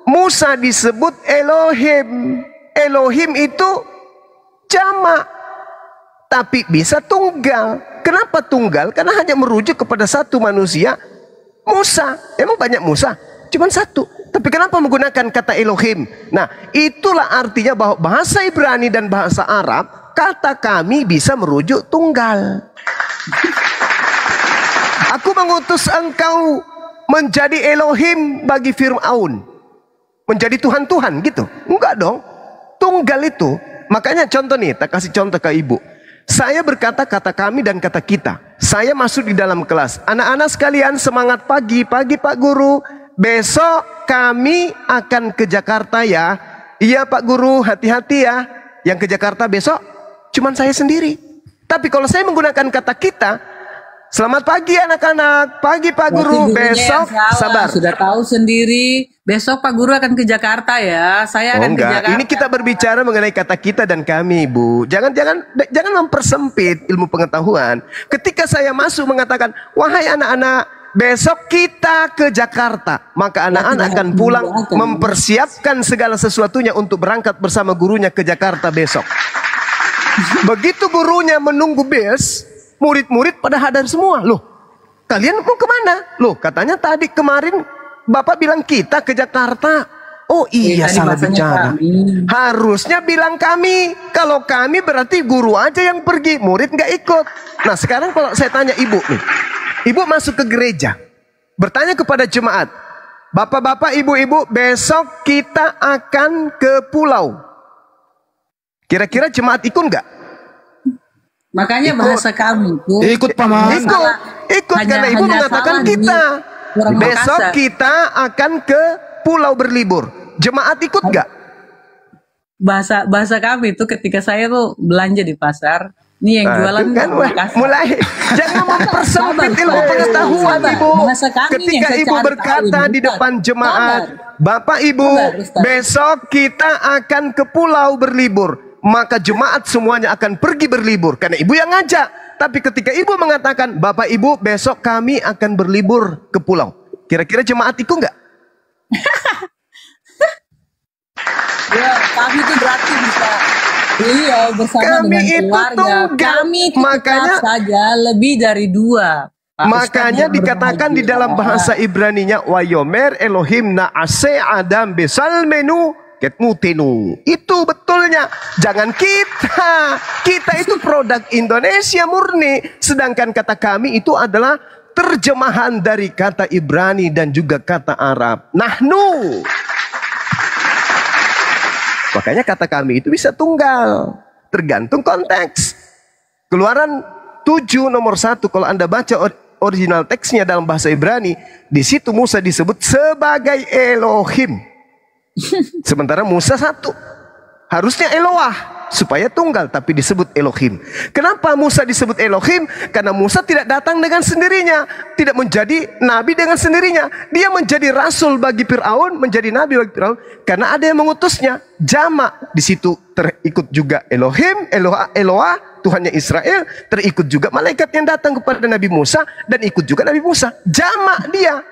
[SPEAKER 1] Musa disebut Elohim. Elohim itu jamak, tapi bisa tunggal. Kenapa tunggal? Karena hanya merujuk kepada satu manusia, Musa. Emang banyak Musa? Cuman satu. Tapi kenapa menggunakan kata Elohim? Nah, itulah artinya bahwa bahasa Ibrani dan bahasa Arab, kata kami bisa merujuk tunggal. Aku mengutus engkau menjadi Elohim bagi Fir'aun. Menjadi Tuhan-Tuhan gitu. Enggak dong. Tunggal itu. Makanya contoh nih, tak kasih contoh ke Ibu. Saya berkata kata kami dan kata kita. Saya masuk di dalam kelas. Anak-anak sekalian semangat pagi. Pagi Pak Guru. Besok kami akan ke Jakarta ya. Iya Pak Guru, hati-hati ya. Yang ke Jakarta besok cuman saya sendiri. Tapi kalau saya menggunakan kata kita, selamat pagi anak-anak. Pagi Pak Guru. Besok sabar.
[SPEAKER 2] Sudah tahu sendiri. Besok Pak Guru akan ke Jakarta ya. Saya akan ke Jakarta.
[SPEAKER 1] Ini kita berbicara mengenai kata kita dan kami, Bu. Jangan mempersempit ilmu pengetahuan. Ketika saya masuk mengatakan, wahai anak-anak, besok kita ke Jakarta, maka anak-anak akan pulang mempersiapkan segala sesuatunya untuk berangkat bersama gurunya ke Jakarta besok. Begitu gurunya menunggu bis, murid-murid pada hadar semua. Loh, kalian mau kemana? Loh, katanya tadi kemarin Bapak bilang kita ke Jakarta. Oh iya, salah bicara. Harusnya bilang kami. Kalau kami berarti guru aja yang pergi, murid nggak ikut. Nah sekarang kalau saya tanya Ibu nih, Ibu masuk ke gereja, bertanya kepada jemaat, Bapak-bapak, Ibu-ibu, besok kita akan ke pulau. Kira-kira jemaat ikut nggak?
[SPEAKER 2] Makanya bahasa kami itu
[SPEAKER 3] ikut paman.
[SPEAKER 1] Ikut karena Ibu mengatakan kita. Besok kita akan ke pulau berlibur. Jemaat ikut nggak?
[SPEAKER 2] Bahasa kami itu ketika saya tuh belanja di pasar, nih yang jualan
[SPEAKER 1] kan mulai jangan mempersempit ilmu pengetahuan Ibu. Ketika Ibu berkata di depan jemaat, Bapak Ibu, besok kita akan ke pulau berlibur, maka jemaat semuanya akan pergi berlibur karena Ibu yang ngajak. Tapi ketika Ibu mengatakan, Bapak Ibu besok kami akan berlibur ke pulau, kira-kira jemaat ikut nggak?
[SPEAKER 2] Ya, kami itu berarti bisa beliau bersama kami dengan keluarga. Kami makanya saja lebih dari 2.
[SPEAKER 1] Makanya dikatakan di dalam bahasa Ibraninya, Wayomer Elohim na'ase Adam besal menu ketmutinu. Itu betulnya. Jangan kita. Kita itu produk Indonesia murni. Sedangkan kata kami itu adalah terjemahan dari kata Ibrani dan juga kata Arab. Nahnu. Makanya kata kami itu bisa tunggal. Tergantung konteks. Keluaran 7 nomor 1. Kalau Anda baca original teksnya dalam bahasa Ibrani, di situ Musa disebut sebagai Elohim. Sementara Musa satu. Harusnya Eloah supaya tunggal, tapi disebut Elohim. Kenapa Musa disebut Elohim? Karena Musa tidak datang dengan sendirinya, tidak menjadi nabi dengan sendirinya. Dia menjadi rasul bagi Fir'aun, menjadi nabi bagi Fir'aun karena ada yang mengutusnya. Jamak di situ terikut juga Elohim, Eloah, Tuhannya Israel, terikut juga malaikat yang datang kepada Nabi Musa dan ikut juga Nabi Musa. Jamak dia.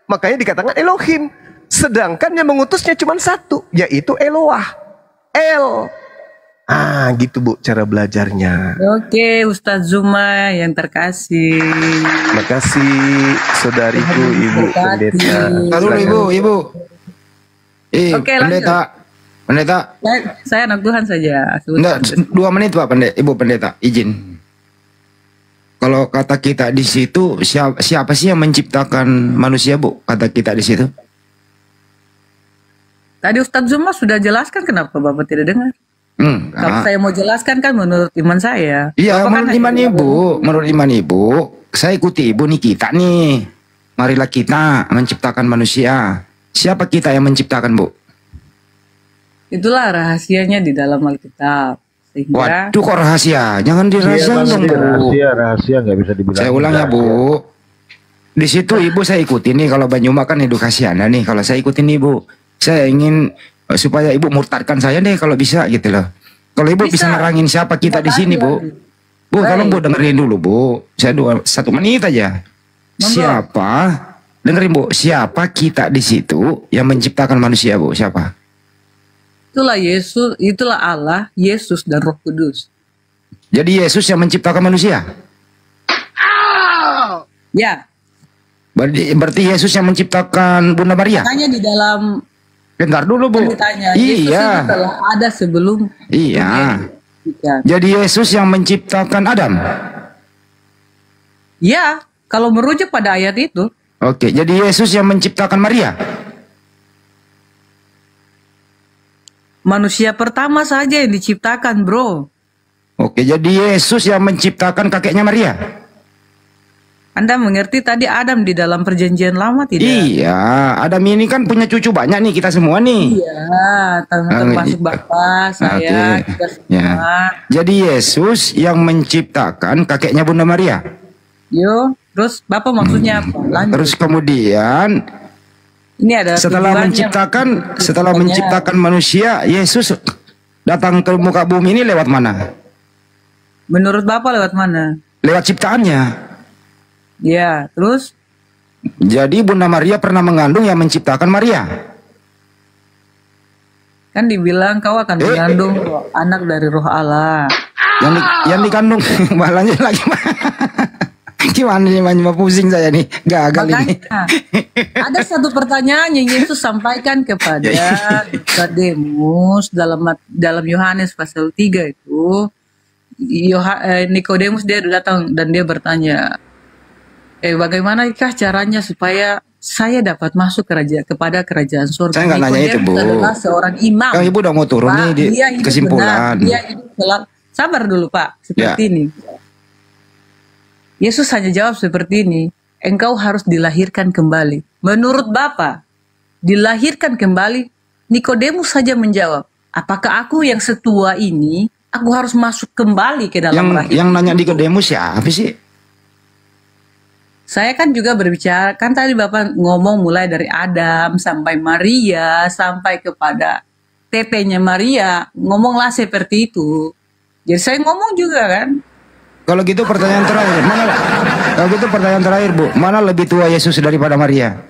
[SPEAKER 1] Makanya dikatakan Elohim. Sedangkan yang mengutusnya cuma satu, yaitu Eloah. Gitu Bu cara belajarnya.
[SPEAKER 2] Oke, Ustadz Zuma yang terkasih.
[SPEAKER 1] Terima kasih saudariku Ibu Pendeta.
[SPEAKER 3] Halo Ibu.
[SPEAKER 2] Oke,
[SPEAKER 3] Pendeta.
[SPEAKER 2] Saya anak Tuhan saja.
[SPEAKER 3] Enggak, 2 menit Pak Ibu Pendeta, izin. Kalau kata kita di situ, siapa sih yang menciptakan manusia Bu? Kata kita di situ.
[SPEAKER 2] Tadi Ustadz Zuma sudah jelaskan, kenapa Bapak tidak dengar? Kalau saya mau jelaskan kan menurut iman saya.
[SPEAKER 3] Iya, menurut iman Ibu. Menurut iman Ibu, saya ikuti Ibu nih, kita nih. Marilah kita menciptakan manusia. Siapa kita yang menciptakan Bu?
[SPEAKER 2] Itulah rahasianya di dalam Alkitab. Sehingga
[SPEAKER 3] Waduh, kok rahasia? Jangan dirahasiakan dong, Bu.
[SPEAKER 5] Rahasia nggak bisa dibilang.
[SPEAKER 3] Saya ulang ya, Bu. Di situ Ibu saya ikutin nih, kalau Banyuma kan edukasi Anda nih. Kalau saya ikutin Ibu, saya ingin supaya Ibu murtadkan saya deh kalau bisa gitu loh. Kalau Ibu bisa nerangin siapa kita di sini, Bu. Bu, tolong Bu dengerin dulu, Bu. Saya 1 menit aja. Siapa? Dengerin, Bu. Siapa kita di situ yang menciptakan manusia, Bu? Siapa?
[SPEAKER 2] itulah Yesus, itulah Allah, Yesus dan Roh Kudus.
[SPEAKER 3] Jadi Yesus yang menciptakan manusia.
[SPEAKER 2] Ya,
[SPEAKER 3] Berarti Yesus yang menciptakan Bunda Maria.
[SPEAKER 2] makanya di dalam
[SPEAKER 3] Bentar dulu, Bu.
[SPEAKER 2] ditanya Yesus itu
[SPEAKER 3] Iya.
[SPEAKER 2] telah ada sebelum
[SPEAKER 3] Iya.
[SPEAKER 2] dunia.
[SPEAKER 3] Jadi Yesus yang menciptakan Adam.
[SPEAKER 2] Ya, kalau merujuk pada ayat itu,
[SPEAKER 3] Oke, jadi Yesus yang menciptakan Maria.
[SPEAKER 2] manusia pertama saja yang diciptakan, bro.
[SPEAKER 3] Oke, jadi Yesus yang menciptakan kakeknya Maria.
[SPEAKER 2] Anda mengerti tadi Adam di dalam perjanjian lama tidak?
[SPEAKER 3] Iya, Adam ini kan punya cucu banyak nih, kita semua nih.
[SPEAKER 2] Iya, termasuk Bapak, saya,
[SPEAKER 3] Oke.
[SPEAKER 2] kita
[SPEAKER 3] Ya.
[SPEAKER 2] semua.
[SPEAKER 3] Jadi Yesus yang menciptakan kakeknya Bunda Maria.
[SPEAKER 2] Yo, terus Bapak maksudnya apa? Lanjut.
[SPEAKER 3] Terus kemudian
[SPEAKER 2] Ini ada
[SPEAKER 3] setelah
[SPEAKER 2] tujuannya.
[SPEAKER 3] menciptakan manusia, Yesus datang ke muka bumi ini lewat mana?
[SPEAKER 2] Menurut Bapak lewat mana?
[SPEAKER 3] Lewat ciptaannya.
[SPEAKER 2] Ya, terus
[SPEAKER 3] Jadi Bunda Maria pernah mengandung yang menciptakan Maria.
[SPEAKER 2] kan dibilang kau akan mengandung anak dari Roh Allah.
[SPEAKER 3] Yang dikandung lanjut lagi. Gimana nih, Banyuma, pusing saya nih, gagal ini.
[SPEAKER 2] Makanya ada satu pertanyaan yang Yesus sampaikan kepada Nikodemus dalam Yohanes pasal 3 itu. Nikodemus dia datang dan dia bertanya, bagaimanakah caranya supaya saya dapat masuk kepada kerajaan surga?
[SPEAKER 3] Saya nggak nanya itu, Bu.
[SPEAKER 2] Adalah seorang imam.
[SPEAKER 3] Yang Ibu udah mau turun
[SPEAKER 2] Pak,
[SPEAKER 3] nih di
[SPEAKER 2] dia hidup
[SPEAKER 3] kesimpulan.
[SPEAKER 2] benar, dia hidup sabar dulu, Pak. Seperti ini. Yesus hanya jawab seperti ini. Engkau harus dilahirkan kembali. Menurut Bapa, dilahirkan kembali. Nikodemus saja menjawab, apakah aku yang setua ini, aku harus masuk kembali ke dalam rahim?
[SPEAKER 3] Yang nanya Nikodemus siapa sih?
[SPEAKER 2] Saya kan juga berbicara, kan tadi Bapak ngomong mulai dari Adam sampai Maria, sampai kepada tetenya Maria, ngomonglah seperti itu. Jadi saya ngomong juga kan.
[SPEAKER 3] Kalau gitu pertanyaan terakhir, Bu, mana lebih tua Yesus daripada Maria?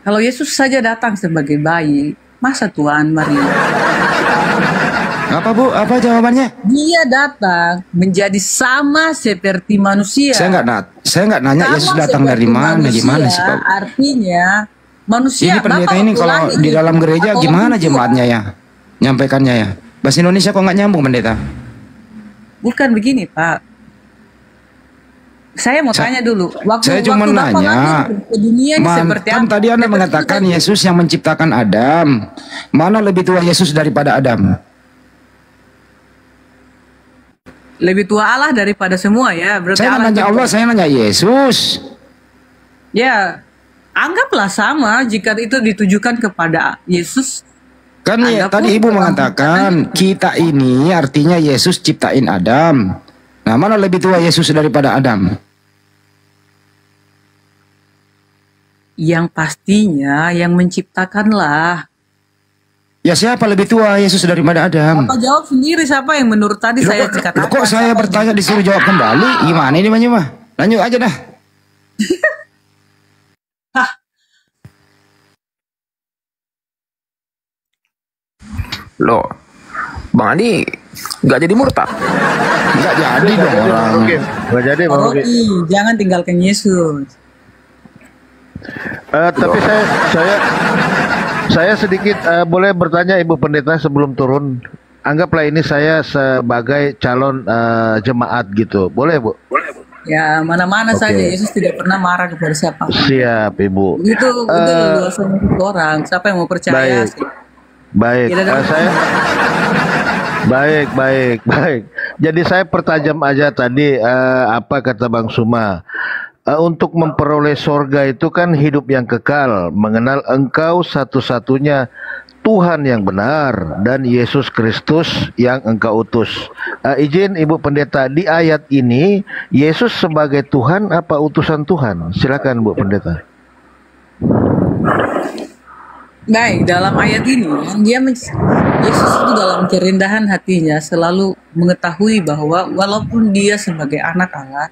[SPEAKER 2] Kalau Yesus saja datang sebagai bayi, masa Tuhan Maria?
[SPEAKER 3] Apa, Bu? Apa jawabannya?
[SPEAKER 2] Dia datang menjadi sama seperti manusia.
[SPEAKER 3] Saya nggak nanya
[SPEAKER 2] Sama
[SPEAKER 3] Yesus datang
[SPEAKER 2] seperti
[SPEAKER 3] dari mana,
[SPEAKER 2] manusia,
[SPEAKER 3] gimana sih, Pak?
[SPEAKER 2] Artinya manusia.
[SPEAKER 3] Ini pendeta
[SPEAKER 2] Bapak
[SPEAKER 3] ini
[SPEAKER 2] waktu
[SPEAKER 3] kalau
[SPEAKER 2] lahir
[SPEAKER 3] di dalam gereja
[SPEAKER 2] atau
[SPEAKER 3] gimana
[SPEAKER 2] orang tua?
[SPEAKER 3] jemaatnya ya? Nyampaikannya ya. Bahasa Indonesia kok nggak nyambung, pendeta?
[SPEAKER 2] Bukan begini, Pak. Saya mau tanya dulu.
[SPEAKER 3] Saya cuma
[SPEAKER 2] Bapak
[SPEAKER 3] nanya,
[SPEAKER 2] lahir ke dunia ini seperti
[SPEAKER 3] kan
[SPEAKER 2] apa?
[SPEAKER 3] tadi Anda
[SPEAKER 2] Seperti
[SPEAKER 3] mengatakan
[SPEAKER 2] kita.
[SPEAKER 3] Yesus yang menciptakan Adam. Mana lebih tua Yesus daripada Adam?
[SPEAKER 2] Lebih tua Allah daripada semua ya. Berarti
[SPEAKER 3] Saya nanya Allah, saya nanya Yesus.
[SPEAKER 2] Ya, anggaplah sama jika itu ditujukan kepada Yesus.
[SPEAKER 3] Kan ya,
[SPEAKER 2] Ada
[SPEAKER 3] tadi
[SPEAKER 2] pun
[SPEAKER 3] Ibu
[SPEAKER 2] orang
[SPEAKER 3] mengatakan kita ini artinya Yesus ciptain Adam. Nah, mana lebih tua Yesus daripada Adam?
[SPEAKER 2] Yang pastinya yang menciptakanlah.
[SPEAKER 3] Ya, siapa lebih tua Yesus daripada Adam?
[SPEAKER 2] Bapak jawab sendiri siapa yang menurut tadi saya katakan.
[SPEAKER 3] Kok saya bertanya disuruh jawab kembali? Gimana ini, Banyuma? Lanjut aja dah.
[SPEAKER 4] Loh, Bang Andi nggak jadi murtad.
[SPEAKER 3] Nggak jadi dong orang.
[SPEAKER 5] Nggak jadi, Bang Rocky.
[SPEAKER 2] Jangan tinggalkan Yesus.
[SPEAKER 5] Tapi saya sedikit boleh bertanya Ibu Pendeta sebelum turun. Anggaplah ini saya sebagai calon jemaat gitu. Boleh, Bu?
[SPEAKER 2] Ya, mana-mana saja Yesus tidak pernah marah kepada siapa.
[SPEAKER 5] Siap, Ibu.
[SPEAKER 2] Itu leluasa orang. Siapa yang mau percaya?
[SPEAKER 5] Baik. Baik,
[SPEAKER 2] Tidak ada
[SPEAKER 5] saya baik. Jadi saya pertajam aja tadi apa kata Bang Suma. Untuk memperoleh sorga itu kan hidup yang kekal, mengenal Engkau satu-satunya Tuhan yang benar dan Yesus Kristus yang engkau utus. Izin Ibu Pendeta, di ayat ini Yesus sebagai Tuhan apa utusan Tuhan? Silakan Bu Pendeta.
[SPEAKER 2] Baik, dalam ayat ini Yesus itu dalam kerendahan hatinya selalu mengetahui bahwa walaupun dia sebagai anak Allah,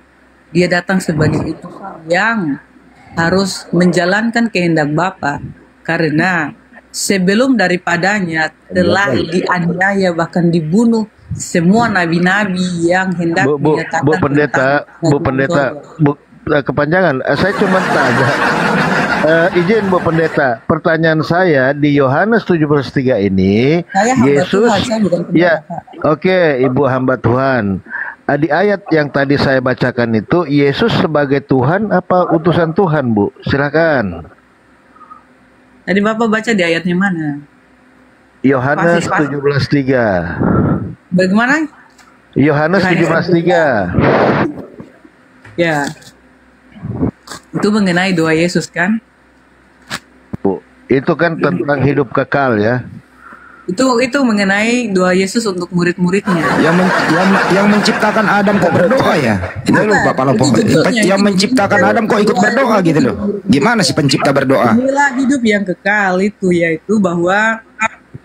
[SPEAKER 2] dia datang sebagai utusan yang harus menjalankan kehendak Bapa, karena sebelum daripadanya telah dianiaya bahkan dibunuh semua nabi-nabi yang hendak menyatakan
[SPEAKER 5] Bu Pendeta, kepanjangan. Saya cuma tanya. Izin Bu Pendeta, pertanyaan saya di Yohanes 17:3 ini, Yesus, ya, oke, Ibu hamba Tuhan. Di ayat yang tadi saya bacakan itu, Yesus sebagai Tuhan apa utusan Tuhan, Bu? Silakan.
[SPEAKER 2] Tadi Bapak baca di ayatnya mana?
[SPEAKER 5] Yohanes 17:3.
[SPEAKER 2] Bagaimana?
[SPEAKER 5] Yohanes 17:3.
[SPEAKER 2] Ya. Itu mengenai doa Yesus kan?
[SPEAKER 5] Bu, itu kan tentang hidup kekal ya.
[SPEAKER 2] Itu mengenai doa Yesus untuk murid-muridnya.
[SPEAKER 3] Yang menciptakan Adam kok berdoa ya? Itu lupa kalau yang menciptakan Adam kok ikut berdoa gitu loh. Gimana sih pencipta berdoa?
[SPEAKER 2] Inilah hidup yang kekal itu, yaitu bahwa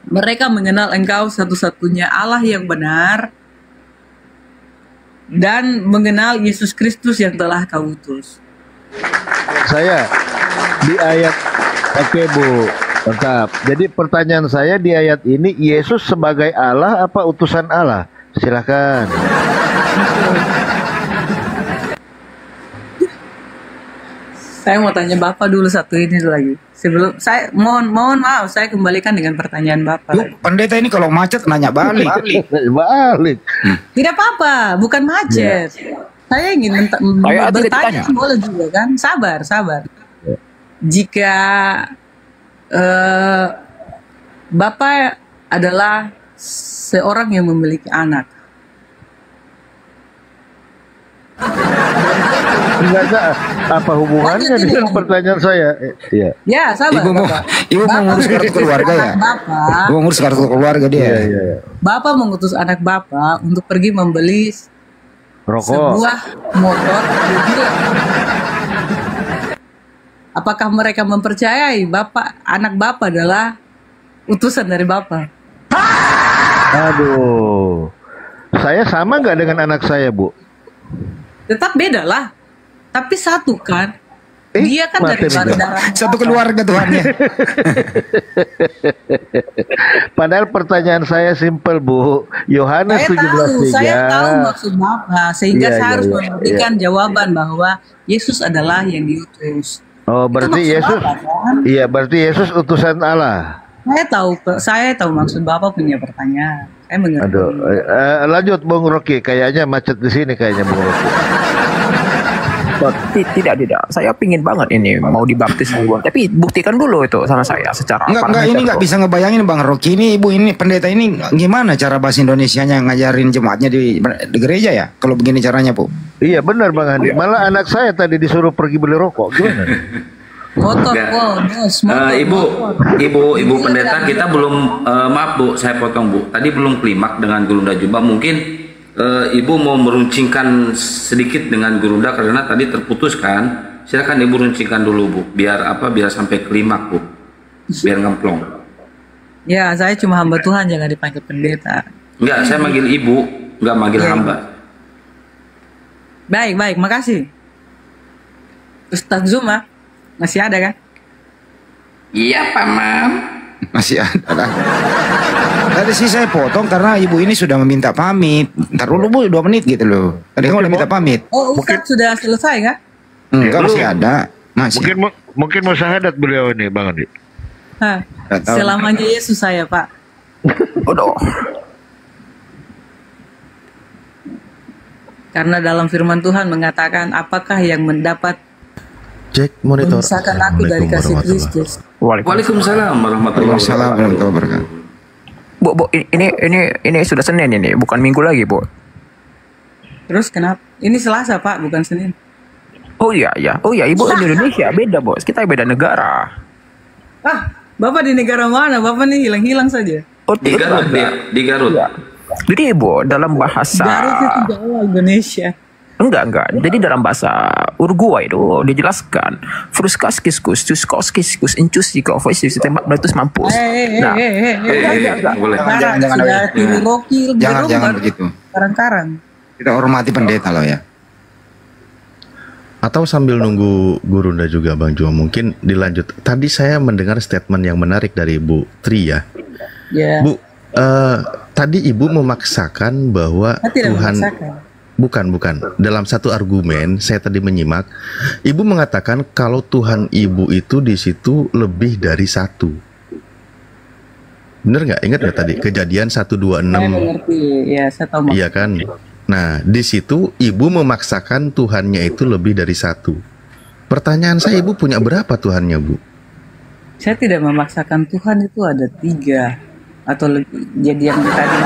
[SPEAKER 2] mereka mengenal Engkau satu-satunya Allah yang benar dan mengenal Yesus Kristus yang telah Kau utus.
[SPEAKER 5] Saya di ayat, oke Bu, lengkap. Jadi pertanyaan saya di ayat ini, Yesus sebagai Allah apa utusan Allah? Silakan.
[SPEAKER 2] Saya mau tanya Bapak dulu satu ini lagi. Sebelum saya mohon maaf, saya kembalikan dengan pertanyaan Bapak.
[SPEAKER 3] Lu pendeta ini kalau macet nanya balik.
[SPEAKER 5] Balik.
[SPEAKER 2] Tidak apa-apa, bukan macet. Saya ingin bertanya, boleh juga kan? Sabar. Jika Bapak adalah seorang yang memiliki anak,
[SPEAKER 5] enggak, apa hubungannya dengan pertanyaan saya? Iya.
[SPEAKER 2] Ya, sabar.
[SPEAKER 3] Ibu mau ngurus kartu keluarga ya? Ibu mau ngurus kartu keluarga dia.
[SPEAKER 5] Iya.
[SPEAKER 2] Bapak mengutus anak Bapak untuk pergi membeli
[SPEAKER 5] Rokok.
[SPEAKER 2] sebuah motor. Apakah mereka mempercayai anak Bapak adalah utusan dari Bapak?
[SPEAKER 5] Aduh. Saya sama nggak dengan anak saya, Bu?
[SPEAKER 2] Tetap beda lah. Tapi satu kan. Dia kan dari darah
[SPEAKER 3] satu keluarga Tuhannya.
[SPEAKER 5] Padahal pertanyaan saya simpel, Bu. Yohanes 17:3.
[SPEAKER 2] Saya tahu maksud Bapak, sehingga saya harus memberikan jawaban bahwa Yesus adalah yang diutus.
[SPEAKER 5] Oh, berarti Yesus.
[SPEAKER 2] Bapak, kan?
[SPEAKER 5] Iya, berarti Yesus utusan Allah.
[SPEAKER 2] Saya tahu maksud Bapak punya pertanyaan. Saya mengerti.
[SPEAKER 5] Aduh, lanjut Bung Rocky. Kayaknya macet di sini kayaknya Bung Rocky.
[SPEAKER 4] Tidak. Saya pingin banget ini mau dibaptis duluan. Tapi buktikan dulu itu sama saya secara.
[SPEAKER 3] Enggak, ini nggak bisa ngebayangin Bang Rocky ini, Ibu ini pendeta ini gimana cara bahasa Indonesianya ngajarin jemaatnya di gereja ya? Kalau begini caranya, Bu.
[SPEAKER 5] Iya benar Bang Andi. Malah anak saya tadi disuruh pergi beli rokok. Gimana?
[SPEAKER 6] Ibu pendeta kita belum maaf Bu, saya potong Bu. Tadi belum klimak dengan Gurunda Jumba. Mungkin Ibu mau meruncingkan sedikit dengan Gurunda karena tadi terputus kan. Silakan Ibu runcingkan dulu Bu, biar sampai klimak Bu. Biar ngemplong.
[SPEAKER 2] Ya, saya cuma hamba Tuhan, jangan dipanggil pendeta.
[SPEAKER 6] Enggak, saya manggil Ibu, enggak manggil hamba.
[SPEAKER 2] Baik, makasih. Ustadz Zuma masih ada kan?
[SPEAKER 6] Iya, Pak Mam.
[SPEAKER 3] Masih ada lah. Tadi sih saya potong karena ibu ini sudah meminta pamit. Ntar dulu Bu, 2 menit gitu loh. Tadi kamu udah minta pamit.
[SPEAKER 2] Oh, Ustadz sudah selesai kan?
[SPEAKER 3] Enggak, masih ada. Masih.
[SPEAKER 5] Mungkin mau syahadat beliau ini Bang Andi.
[SPEAKER 2] Selamanya Yesus saya, Pak.
[SPEAKER 4] Aduh.
[SPEAKER 2] Karena dalam firman Tuhan mengatakan, apakah yang mendapat
[SPEAKER 5] Cek monitor.
[SPEAKER 2] memisahkan aku dari kasih Kristus?
[SPEAKER 6] Waalaikumsalam warahmatullahi
[SPEAKER 3] wabarakatuh.
[SPEAKER 4] Bu, ini sudah Senin ini, bukan Minggu lagi, Bu.
[SPEAKER 2] Terus kenapa? Ini Selasa, Pak, bukan Senin.
[SPEAKER 4] Oh iya, Ibu di Indonesia beda, Bos. Kita beda negara.
[SPEAKER 2] Bapak di negara mana? Bapak nih hilang-hilang saja.
[SPEAKER 4] Oh,
[SPEAKER 6] Di Garut dia, di Garut.
[SPEAKER 4] Jadi Ibu dalam bahasa
[SPEAKER 2] Garut itu Jawa, Indonesia.
[SPEAKER 4] enggak. Jadi dalam bahasa Uruguay itu dijelaskan fruskas kiskus tuskos kiskus incus jika voice tembak meletus mampus. Nah,
[SPEAKER 6] Boleh.
[SPEAKER 3] Jangan begitu.
[SPEAKER 2] Karang-karang.
[SPEAKER 3] Kita hormati pendeta loh ya.
[SPEAKER 7] Atau sambil nunggu Gurunda juga Bang Jo, mungkin dilanjut. Tadi saya mendengar statement yang menarik dari Bu Tri ya.
[SPEAKER 2] Ya.
[SPEAKER 7] Bu, tadi Ibu memaksakan bahwa
[SPEAKER 2] Saya tidak
[SPEAKER 7] Tuhan
[SPEAKER 2] memaksakan.
[SPEAKER 7] Bukan. Dalam satu argumen saya tadi menyimak, Ibu mengatakan kalau Tuhan Ibu itu di situ lebih dari satu. Bener nggak? Ingat nggak tadi kejadian 126?
[SPEAKER 2] Saya mengerti. Ya, saya tahu.
[SPEAKER 7] Iya kan? Nah, di situ Ibu memaksakan Tuhannya itu lebih dari satu. Pertanyaan saya, Ibu punya berapa Tuhannya, Bu?
[SPEAKER 2] Saya tidak memaksakan Tuhan itu ada 3 atau lebih. Jadi yang tadi.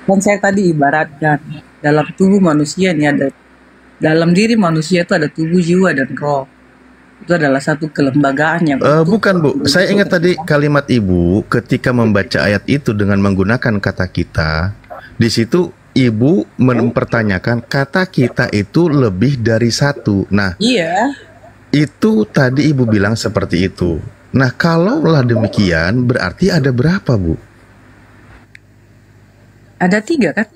[SPEAKER 2] Dan saya tadi ibaratkan dalam tubuh manusia ini ada, dalam diri manusia itu ada tubuh, jiwa, dan roh. Itu adalah satu kelembagaan yang
[SPEAKER 7] Bukan Bu, saya ingat tadi kalimat Ibu ketika membaca ayat itu dengan menggunakan kata kita. Di situ Ibu mempertanyakan kata kita itu lebih dari satu. Nah,
[SPEAKER 2] iya.
[SPEAKER 7] itu tadi Ibu bilang seperti itu. Nah, kalaulah demikian berarti ada berapa Bu?
[SPEAKER 2] Ada 3 kan?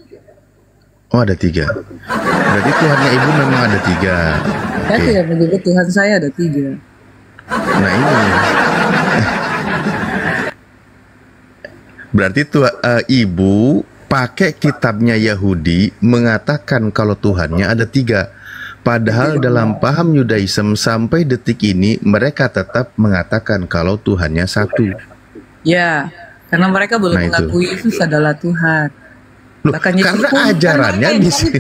[SPEAKER 7] Oh, ada 3. Berarti Tuhannya Ibu memang ada 3.
[SPEAKER 2] Saya tidak menyebut Tuhan saya ada 3.
[SPEAKER 7] Nah ini berarti Ibu pakai kitabnya Yahudi mengatakan kalau Tuhannya ada 3. Padahal dalam paham Yudaism sampai detik ini mereka tetap mengatakan kalau Tuhannya 1.
[SPEAKER 2] Ya, karena mereka belum mengakui Yesus adalah Tuhan.
[SPEAKER 7] Loh, karena ajarannya di sini.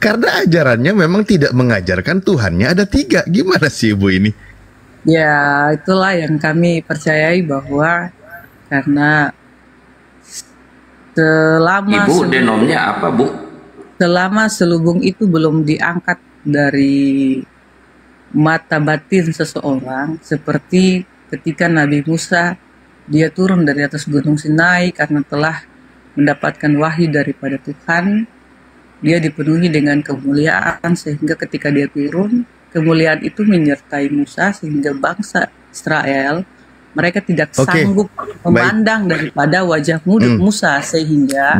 [SPEAKER 7] Karena ajarannya memang tidak mengajarkan Tuhannya ada 3. Gimana sih Ibu ini?
[SPEAKER 2] Ya, itulah yang kami percayai bahwa karena selama
[SPEAKER 6] Ibu denomnya apa, Bu?
[SPEAKER 2] Selama selubung itu belum diangkat dari mata batin seseorang, seperti ketika Nabi Musa dia turun dari atas gunung Sinai karena telah mendapatkan wahyu daripada Tuhan, dia dipenuhi dengan kemuliaan sehingga ketika dia turun, kemuliaan itu menyertai Musa sehingga bangsa Israel mereka tidak sanggup memandang daripada wajah Musa sehingga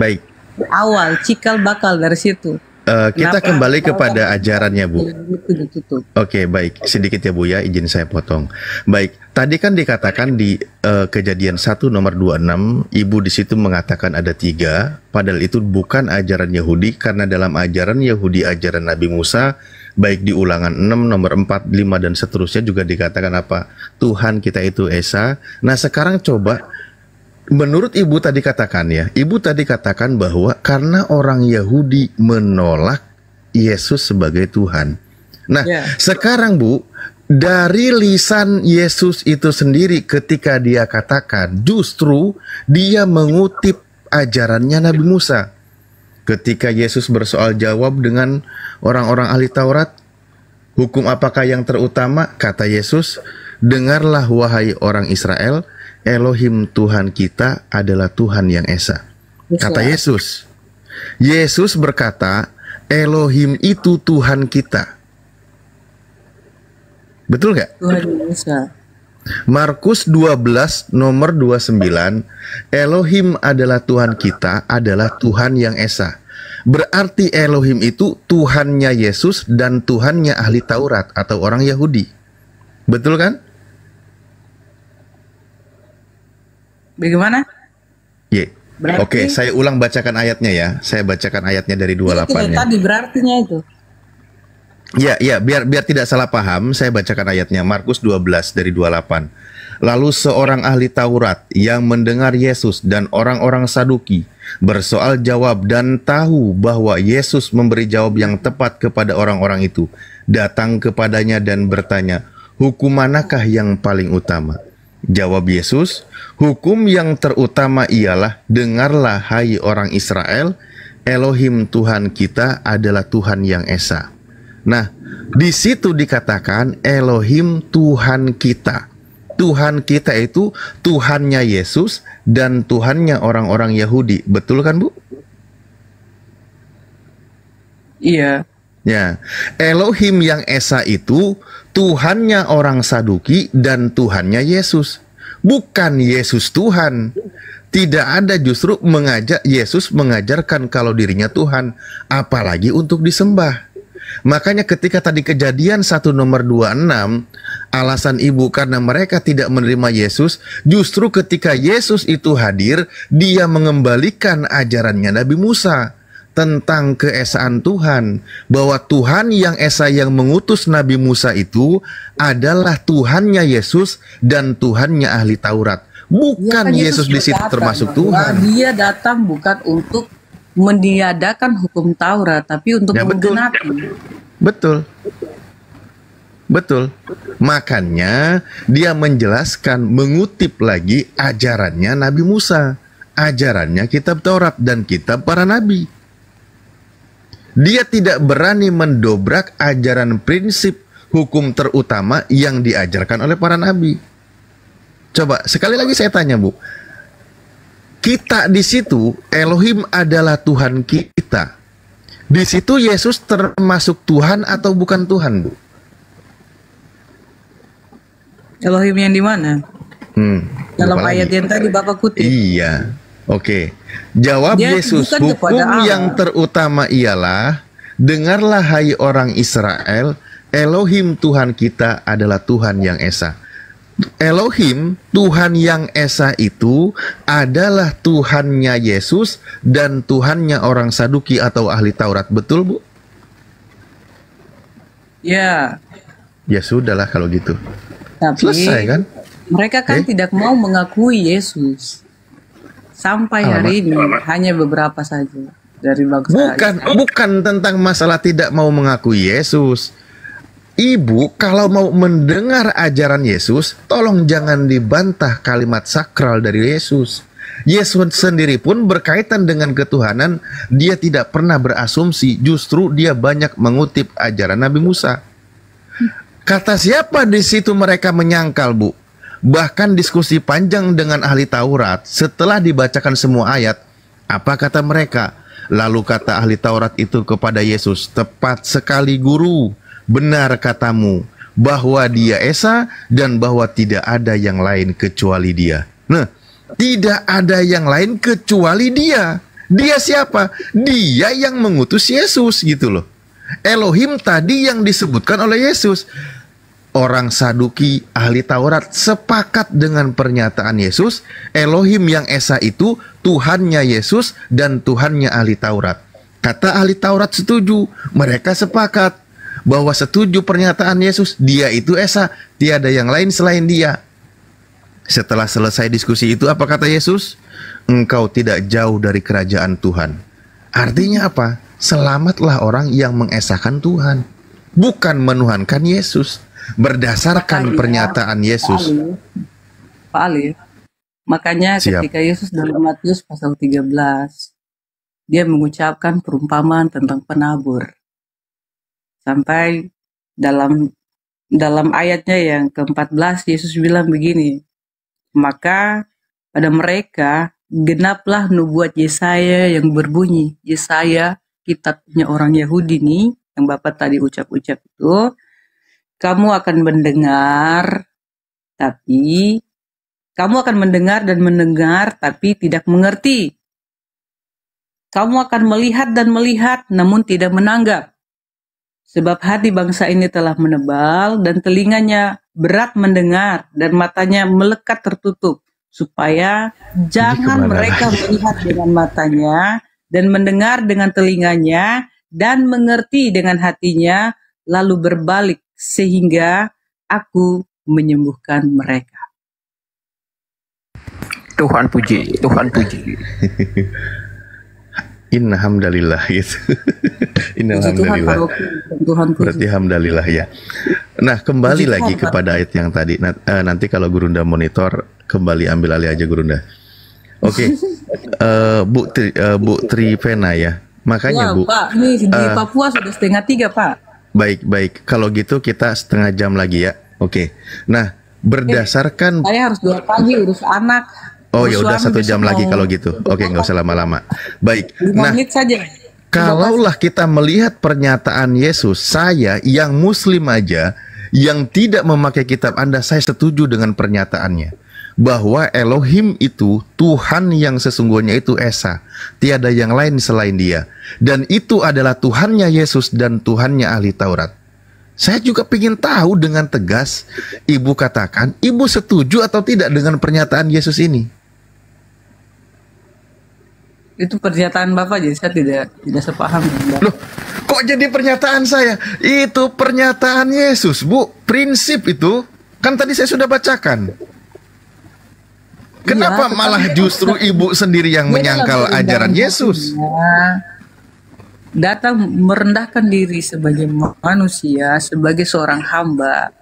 [SPEAKER 2] awal cikal bakal dari situ.
[SPEAKER 7] Kita kembali kepada ajarannya Bu. Oke, baik. Sedikit ya Bu ya, izin saya potong. Baik, tadi kan dikatakan di kejadian 1 nomor 26, Ibu di situ mengatakan ada 3, padahal itu bukan ajaran Yahudi, karena dalam ajaran Yahudi, ajaran Nabi Musa, baik di Ulangan 6 nomor 4, 5 dan seterusnya juga dikatakan apa? Tuhan kita itu Esa. Nah, sekarang coba menurut Ibu tadi katakan ya, Ibu tadi katakan bahwa karena orang Yahudi menolak Yesus sebagai Tuhan. Nah, sekarang Bu, dari lisan Yesus itu sendiri ketika dia katakan, justru dia mengutip ajarannya Nabi Musa. Ketika Yesus bersoal jawab dengan orang-orang ahli Taurat, hukum apakah yang terutama? Kata Yesus, dengarlah wahai orang Israel, Elohim Tuhan kita adalah Tuhan yang Esa. Kata Yesus. Yesus berkata, Elohim itu Tuhan kita. Betul nggak?
[SPEAKER 2] Tuhan Musa.
[SPEAKER 7] Markus 12 nomor 29, Elohim adalah Tuhan kita adalah Tuhan yang Esa. Berarti Elohim itu Tuhannya Yesus dan Tuhannya ahli Taurat atau orang Yahudi. Betul kan?
[SPEAKER 2] Bagaimana?
[SPEAKER 7] Oke, saya ulang bacakan ayatnya ya. Saya bacakan ayatnya dari 28-nya.
[SPEAKER 2] Tadi berartinya itu.
[SPEAKER 7] Ya, biar tidak salah paham, saya bacakan ayatnya. Markus 12 dari 28. Lalu seorang ahli Taurat yang mendengar Yesus dan orang-orang Saduki bersoal jawab dan tahu bahwa Yesus memberi jawab yang tepat kepada orang-orang itu, datang kepadanya dan bertanya, hukum manakah yang paling utama? Jawab Yesus, hukum yang terutama ialah, dengarlah hai orang Israel, Elohim Tuhan kita adalah Tuhan yang Esa. Nah, di situ dikatakan Elohim Tuhan kita. Tuhan kita itu Tuhannya Yesus dan Tuhannya orang-orang Yahudi. Betul kan, Bu?
[SPEAKER 2] Iya.
[SPEAKER 7] Ya, Elohim yang Esa itu Tuhannya orang Saduki dan Tuhannya Yesus. Bukan Yesus Tuhan. Tidak ada justru Yesus mengajarkan kalau dirinya Tuhan, apalagi untuk disembah. Makanya ketika tadi Kejadian 1 nomor 26, alasan ibu karena mereka tidak menerima Yesus, justru ketika Yesus itu hadir, dia mengembalikan ajarannya Nabi Musa tentang keesaan Tuhan, bahwa Tuhan yang Esa yang mengutus Nabi Musa itu adalah Tuhannya Yesus dan Tuhannya ahli Taurat. Bukan ya, Yesus di situ termasuk Tuhan.
[SPEAKER 2] Dia datang bukan untuk meniadakan hukum Taurat, tapi untuk menggenapi.
[SPEAKER 7] Betul. Betul. Makanya dia menjelaskan, mengutip lagi ajarannya Nabi Musa, ajarannya kitab Taurat dan kitab para nabi. Dia tidak berani mendobrak ajaran prinsip hukum terutama yang diajarkan oleh para nabi. Coba sekali lagi saya tanya, Bu. Kita di situ Elohim adalah Tuhan kita. Di situ Yesus termasuk Tuhan atau bukan Tuhan, Bu?
[SPEAKER 2] Elohim yang di mana? Dalam ayat yang tadi Bapak kutip.
[SPEAKER 7] Iya. Oke. Jawab
[SPEAKER 2] Dia
[SPEAKER 7] Yesus, hukum yang terutama ialah, dengarlah hai orang Israel, Elohim Tuhan kita adalah Tuhan yang Esa. Elohim, Tuhan yang Esa itu adalah Tuhannya Yesus dan Tuhannya orang Saduki atau ahli Taurat. Betul, Bu?
[SPEAKER 2] Ya.
[SPEAKER 7] Ya sudahlah kalau gitu.
[SPEAKER 2] Tapi
[SPEAKER 7] selesai kan?
[SPEAKER 2] Mereka kan tidak mau mengakui Yesus. Sampai hari ini hanya beberapa saja dari bangsa.
[SPEAKER 7] Bukan tentang masalah tidak mau mengakui Yesus. Ibu, kalau mau mendengar ajaran Yesus, tolong jangan dibantah kalimat sakral dari Yesus. Yesus sendiri pun berkaitan dengan ketuhanan, dia tidak pernah berasumsi, justru dia banyak mengutip ajaran Nabi Musa. Kata siapa di situ mereka menyangkal, Bu? Bahkan diskusi panjang dengan ahli Taurat, setelah dibacakan semua ayat, apa kata mereka? Lalu kata ahli Taurat itu kepada Yesus, tepat sekali guru. Benar katamu bahwa dia Esa dan bahwa tidak ada yang lain kecuali dia. Nah, tidak ada yang lain kecuali dia. Dia siapa? Dia yang mengutus Yesus gitu loh. Elohim tadi yang disebutkan oleh Yesus. Orang Saduki, ahli Taurat sepakat dengan pernyataan Yesus. Elohim yang Esa itu Tuhannya Yesus dan Tuhannya ahli Taurat. Kata ahli Taurat setuju. Mereka sepakat bahwa setuju pernyataan Yesus, dia itu Esa, tiada yang lain selain dia. Setelah selesai diskusi itu, apa kata Yesus? Engkau tidak jauh dari kerajaan Tuhan. Artinya apa? Selamatlah orang yang mengesahkan Tuhan, bukan menuhankan Yesus berdasarkan pernyataan Yesus.
[SPEAKER 2] Pak Ali, makanya ketika Yesus dalam Matius pasal 13, dia mengucapkan perumpamaan tentang penabur. Sampai dalam ayatnya yang ke-14 Yesus bilang begini, maka pada mereka genaplah nubuat Yesaya yang berbunyi, Yesaya kitabnya orang Yahudi nih, yang Bapak tadi ucap-ucap itu, kamu akan mendengar dan mendengar tapi tidak mengerti. Kamu akan melihat dan melihat namun tidak menanggap. Sebab hati bangsa ini telah menebal dan telinganya berat mendengar dan matanya melekat tertutup, supaya jangan mereka melihat dengan matanya dan mendengar dengan telinganya dan mengerti dengan hatinya, lalu berbalik sehingga aku menyembuhkan mereka.
[SPEAKER 4] Tuhan puji, Tuhan puji.
[SPEAKER 7] Innalhamdalillah gitu. Innalhamdalillah. Berarti hamdalillah ya. Nah, kembali lagi kepada ayat yang tadi. Nanti kalau Gurunda monitor, kembali ambil alih aja Gurunda. Oke. Bu Trivena ya. Makanya Bu.
[SPEAKER 2] Pak, nih di Papua sudah 2:30 Pak.
[SPEAKER 7] baik. Kalau gitu kita setengah jam lagi ya. Oke. Nah, berdasarkan
[SPEAKER 2] saya harus 2 pagi urus anak.
[SPEAKER 7] Oh ya udah 1 jam lagi kalau gitu. Oke, nggak usah lama-lama. Baik.
[SPEAKER 2] 5
[SPEAKER 7] Nah,
[SPEAKER 2] menit saja.
[SPEAKER 7] kalaulah kita melihat pernyataan Yesus, saya yang Muslim aja yang tidak memakai kitab Anda, saya setuju dengan pernyataannya bahwa Elohim itu Tuhan yang sesungguhnya itu Esa, tiada yang lain selain Dia, dan itu adalah Tuhannya Yesus dan Tuhannya ahli Taurat. Saya juga ingin tahu dengan tegas, Ibu katakan, Ibu setuju atau tidak dengan pernyataan Yesus ini?
[SPEAKER 2] Itu pernyataan Bapak, jadi saya tidak sepaham.
[SPEAKER 7] Loh, kok jadi pernyataan saya? Itu pernyataan Yesus, Bu. Prinsip itu, kan tadi saya sudah bacakan. Kenapa malah justru Ibu sendiri yang menyangkal ajaran Yesus?
[SPEAKER 2] Datang merendahkan diri sebagai manusia, sebagai seorang hamba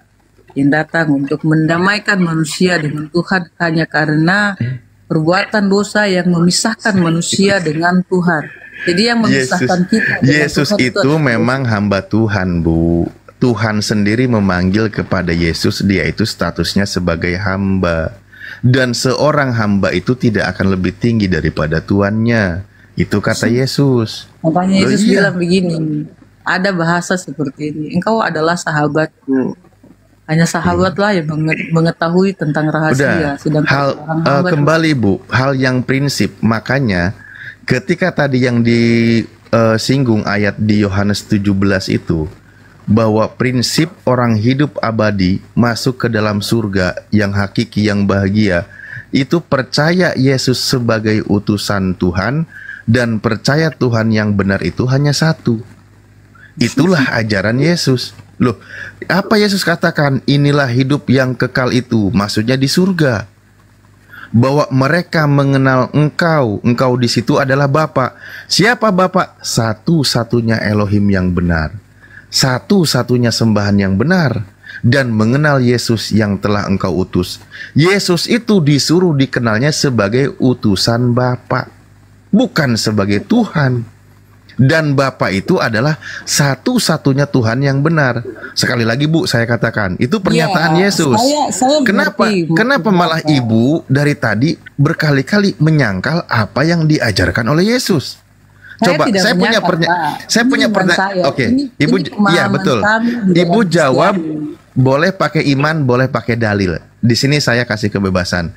[SPEAKER 2] yang datang untuk mendamaikan manusia dengan Tuhan hanya karena perbuatan dosa yang memisahkan manusia dengan Tuhan. Jadi yang memisahkan kita dengan
[SPEAKER 7] Yesus
[SPEAKER 2] Tuhan
[SPEAKER 7] itu memang hamba Tuhan, Bu. Tuhan sendiri memanggil kepada Yesus, dia itu statusnya sebagai hamba. Dan seorang hamba itu tidak akan lebih tinggi daripada tuannya. Itu kata Yesus.
[SPEAKER 2] Makanya Yesus bilang begini, ada bahasa seperti ini, engkau adalah sahabatku. Hanya sahabatlah yang mengetahui tentang rahasia.
[SPEAKER 7] Udah, kembali Bu, hal yang prinsip. Makanya ketika tadi yang disinggung ayat di Yohanes 17 itu, bahwa prinsip orang hidup abadi masuk ke dalam surga yang hakiki, yang bahagia, itu percaya Yesus sebagai utusan Tuhan dan percaya Tuhan yang benar itu hanya satu. Itulah ajaran Yesus. Loh, apa Yesus katakan? Inilah hidup yang kekal itu, maksudnya di surga. Bahwa mereka mengenal engkau di situ adalah Bapa. Siapa Bapa? Satu-satunya Elohim yang benar, satu-satunya sembahan yang benar, dan mengenal Yesus yang telah engkau utus. Yesus itu disuruh dikenalnya sebagai utusan Bapa, bukan sebagai Tuhan. Dan Bapa itu adalah satu-satunya Tuhan yang benar. Sekali lagi Bu, saya katakan, itu pernyataan Yesus.
[SPEAKER 2] Saya
[SPEAKER 7] Kenapa malah Ibu dari tadi berkali-kali menyangkal apa yang diajarkan oleh Yesus? Coba, saya punya pernyataan. Oke, Ibu, ya betul. Ibu jawab, boleh pakai iman, boleh pakai dalil. Di sini saya kasih kebebasan.